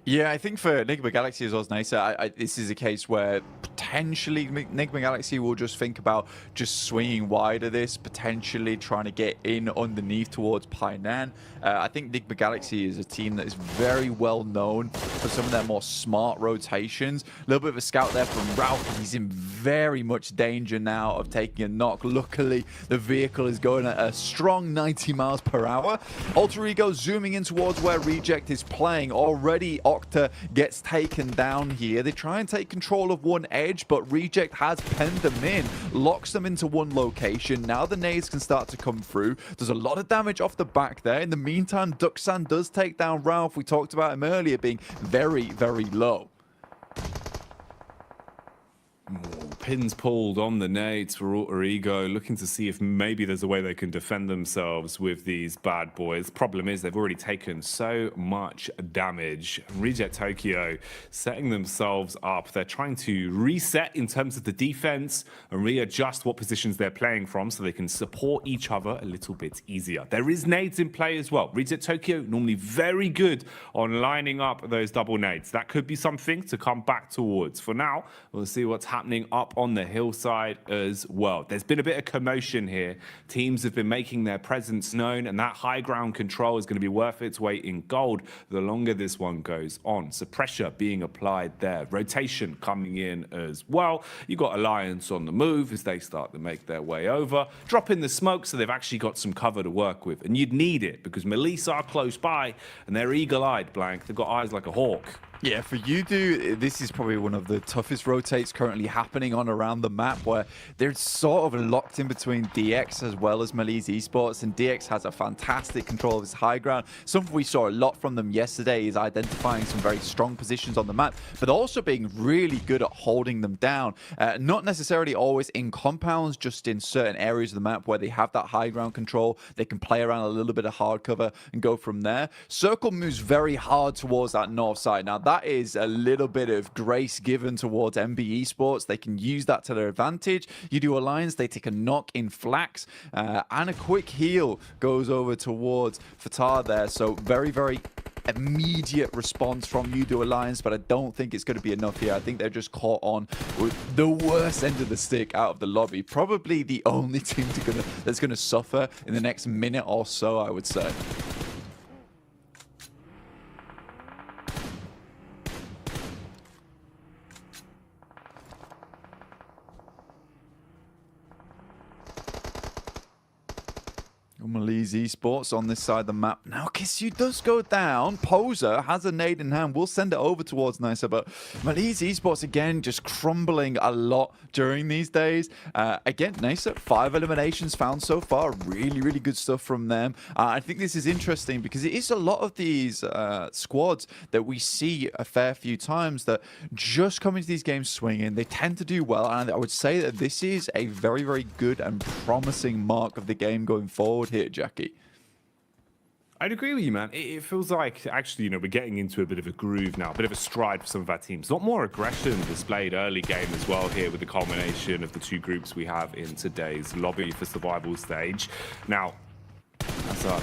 Speaker 21: Yeah, I think for Enigma Galaxy as well as Nisa, this is a case where potentially Enigma Galaxy will just think about just swinging wide of this, potentially trying to get in underneath towards Painan. I think Enigma Galaxy is a team that is very well known for some of their more smart rotations. A little bit of a scout there from Ralph. He's in very much danger now of taking a knock. Luckily, the vehicle is going at a strong 90 miles per hour. Alter Ego zooming in towards where Reject is playing. Already Octa gets taken down here. They try and take control of one edge, but Reject has penned them in, locks them into one location. Now the nades can start to come through. There's a lot of damage off the back there. In the meantime, Duxan does take down Ralph. We talked about him earlier being very, very low.
Speaker 20: Pins pulled on the nades for Alter Ego, looking to see if maybe there's a way they can defend themselves with these bad boys. Problem is they've already taken so much damage. Reject Tokyo setting themselves up. They're trying to reset in terms of the defense and readjust what positions they're playing from so they can support each other a little bit easier. There is nades in play as well. Reject Tokyo normally very good on lining up those double nades. That could be something to come back towards. For now, we'll see what's happening up on the hillside as well. There's been a bit of commotion here. Teams have been making their presence known, and that high ground control is going to be worth its weight in gold the longer this one goes on. So pressure being applied there. Rotation coming in as well. You've got Alliance on the move as they start to make their way over. Drop in the smoke so they've actually got some cover to work with. And you'd need it because Melissa are close by and they're eagle-eyed, Blank. They've got eyes like a hawk.
Speaker 21: Yeah, for Yudu, this is probably one of the toughest rotates currently happening on around the map, where they're sort of locked in between DX as well as Maliz Esports, and DX has a fantastic control of his high ground. Something we saw a lot from them yesterday is identifying some very strong positions on the map, but also being really good at holding them down. Not necessarily always in compounds, just in certain areas of the map where they have that high ground control. They can play around a little bit of hard cover and go from there. Circle moves very hard towards that north side. Now, that is a little bit of grace given towards MB Esports. They can use that to their advantage. Yudu Alliance, they take a knock in Flax, and a quick heal goes over towards Fatar there. So very, very immediate response from Yudu Alliance, but I don't think it's going to be enough here. I think they're just caught on with the worst end of the stick out of the lobby. Probably the only team that's going to suffer in the next minute or so, I would say. Maliz Esports on this side of the map. Now Kisyu does go down. Poser has a nade in hand. We'll send it over towards Nisa, but Maliz Esports again just crumbling a lot during these days. Again, Nisa, 5 eliminations found so far. Really, really good stuff from them. I think this is interesting because it is a lot of these squads that we see a fair few times that just come into these games swinging. They tend to do well, and I would say that this is a very, very good and promising mark of the game going forward here, Jackie.
Speaker 20: I'd agree with you, man. It feels like, actually, we're getting into a bit of a groove now, a bit of a stride for some of our teams. A lot more aggression displayed early game as well here with the culmination of the two groups we have in today's lobby for survival stage. Now,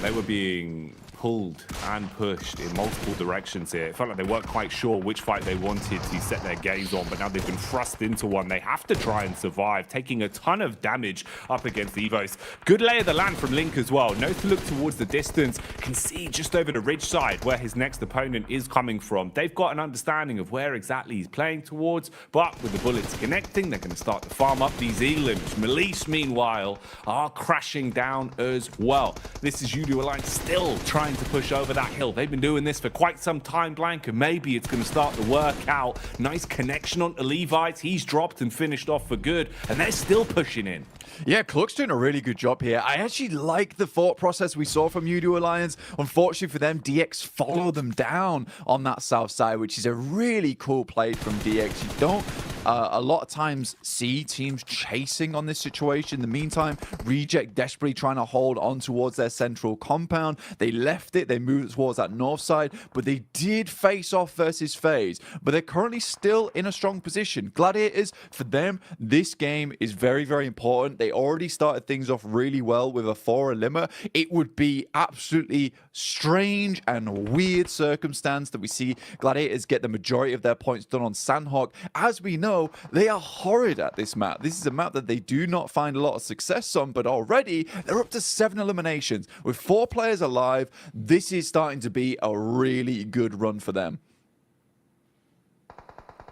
Speaker 20: they were being pulled and pushed in multiple directions here. It felt like they weren't quite sure which fight they wanted to set their gaze on, but now they've been thrust into one. They have to try and survive, taking a ton of damage up against the Evos. Good lay of the land from Link as well. Knows to look towards the distance, can see just over the ridge side where his next opponent is coming from. They've got an understanding of where exactly he's playing towards, but with the bullets connecting, they're going to start to farm up these elims. Melise, meanwhile, are crashing down as well. This is Judo Alliance still trying to push over that hill. They've been doing this for quite some time, Blank, and maybe it's going to start to work out. Nice connection onto Levites. He's dropped and finished off for good, and they're still pushing in.
Speaker 21: Yeah, Cluck's doing a really good job here. I actually like the thought process we saw from Judo Alliance. Unfortunately for them, DX followed them down on that south side, which is a really cool play from DX. You don't a lot of times see teams chasing on this situation. In the meantime, Reject desperately trying to hold on towards their central compound. They left it, they moved towards that north side, but they did face off versus FaZe. But they're currently still in a strong position. Gladiators, for them, this game is very, very important. They already started things off really well with a 4 limmer. It would be absolutely strange and weird circumstance that we see Gladiators get the majority of their points done on Sandhawk. As we know, they are horrid at this map. This is a map that they do not find a lot of success on, but already they're up to 7 eliminations. With 4 players alive, this is starting to be a really good run for them.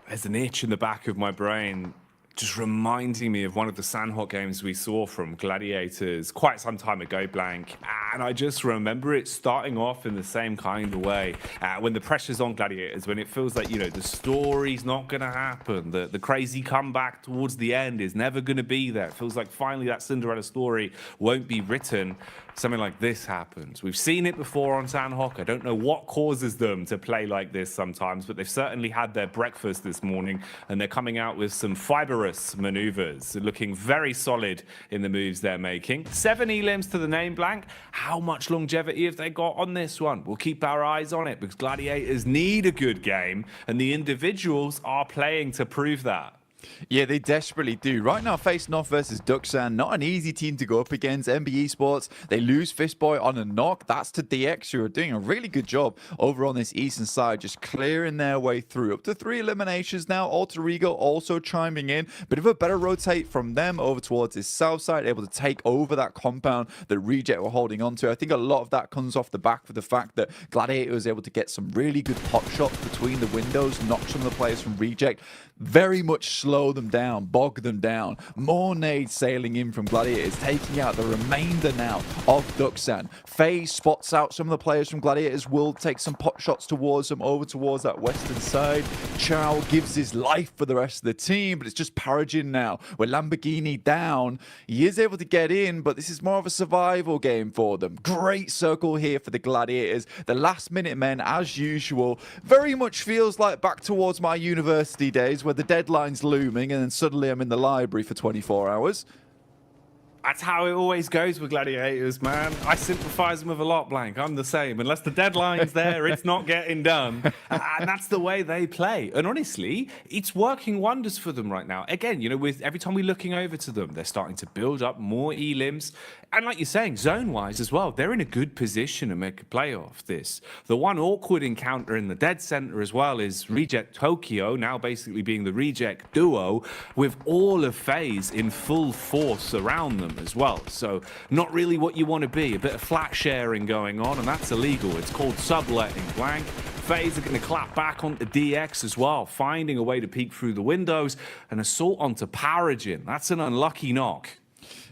Speaker 20: There's an itch in the back of my brain just reminding me of one of the Sandhawk games we saw from Gladiators quite some time ago, Blank. And I just remember it starting off in the same kind of way. When the pressure's on Gladiators, when it feels like, the story's not going to happen, the crazy comeback towards the end is never going to be there. It feels like finally that Cinderella story won't be written. Something like this happens. We've seen it before on Sandhawk. I don't know what causes them to play like this sometimes, but they've certainly had their breakfast this morning, and they're coming out with some fibrous maneuvers, looking very solid in the moves they're making. 7 elims to the name, Blank. How much longevity have they got on this one? We'll keep our eyes on it because Gladiators need a good game, and the individuals are playing to prove that.
Speaker 21: Yeah, they desperately do. Right now, facing off versus Duxan, not an easy team to go up against. MB Esports, they lose Fistboy on a knock. That's to DX, who are doing a really good job over on this eastern side, just clearing their way through. Up to 3 eliminations now. Alter Ego also chiming in. Bit of a better rotate from them over towards this south side, able to take over that compound that Reject were holding on to. I think a lot of that comes off the back of the fact that Gladiator was able to get some really good pot shots between the windows, knock some of the players from Reject. Very much slow them down, bog them down. More nades sailing in from Gladiators, taking out the remainder now of Duxan. FaZe spots out some of the players from Gladiators, will take some pot shots towards them, over towards that western side. Chow gives his life for the rest of the team, but it's just Paragin now. With Lamborghini down, he is able to get in, but this is more of a survival game for them. Great circle here for the Gladiators. The last minute men, as usual, very much feels like back towards my university days, where the deadline's looming and then suddenly I'm in the library for 24 hours.
Speaker 20: That's how it always goes with Gladiators, man. I sympathize with a lot, Blank. I'm the same. Unless the deadline's there, it's not getting done. And that's the way they play. And honestly, it's working wonders for them right now. Again, with every time we're looking over to them, they're starting to build up more elims. And like you're saying, zone-wise as well, they're in a good position to make a play off this. The one awkward encounter in the dead center as well is Reject Tokyo, now basically being the Reject duo, with all of FaZe in full force around them as well. So not really what you want to be. A bit of flat sharing going on, and that's illegal. It's called subletting, Blank. FaZe are going to clap back onto DX as well, finding a way to peek through the windows. An assault onto Paragin. That's an unlucky knock.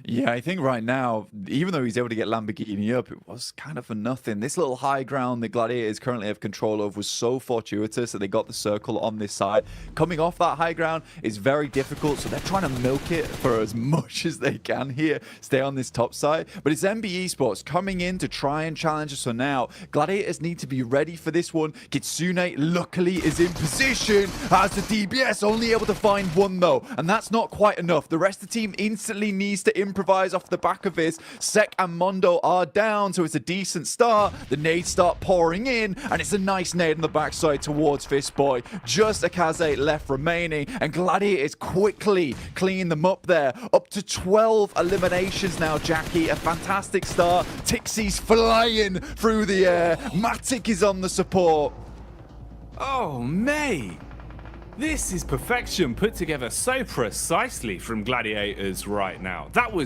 Speaker 21: Yeah, I think right now, even though he's able to get Lamborghini up, it was kind of for nothing. This little high ground that Gladiators currently have control of was so fortuitous that they got the circle on this side. Coming off that high ground is very difficult, so they're trying to milk it for as much as they can here, stay on this top side. But it's MB Esports coming in to try and challenge us for now. Gladiators need to be ready for this one. Kitsune luckily is in position as the DBS, only able to find one though, and that's not quite enough. The rest of the team instantly needs to improvise off the back of this. Sek and Mondo are down, so it's a decent start. The nades start pouring in, and it's a nice nade on the backside towards Fistboy. Just Akaze left remaining, and Gladiators quickly clean them up there. Up to 12 eliminations now, Jackie. A fantastic start. Tixie's flying through the air. Matic is on the support.
Speaker 20: Oh, mate. This is perfection put together so precisely from Gladiators right now. That was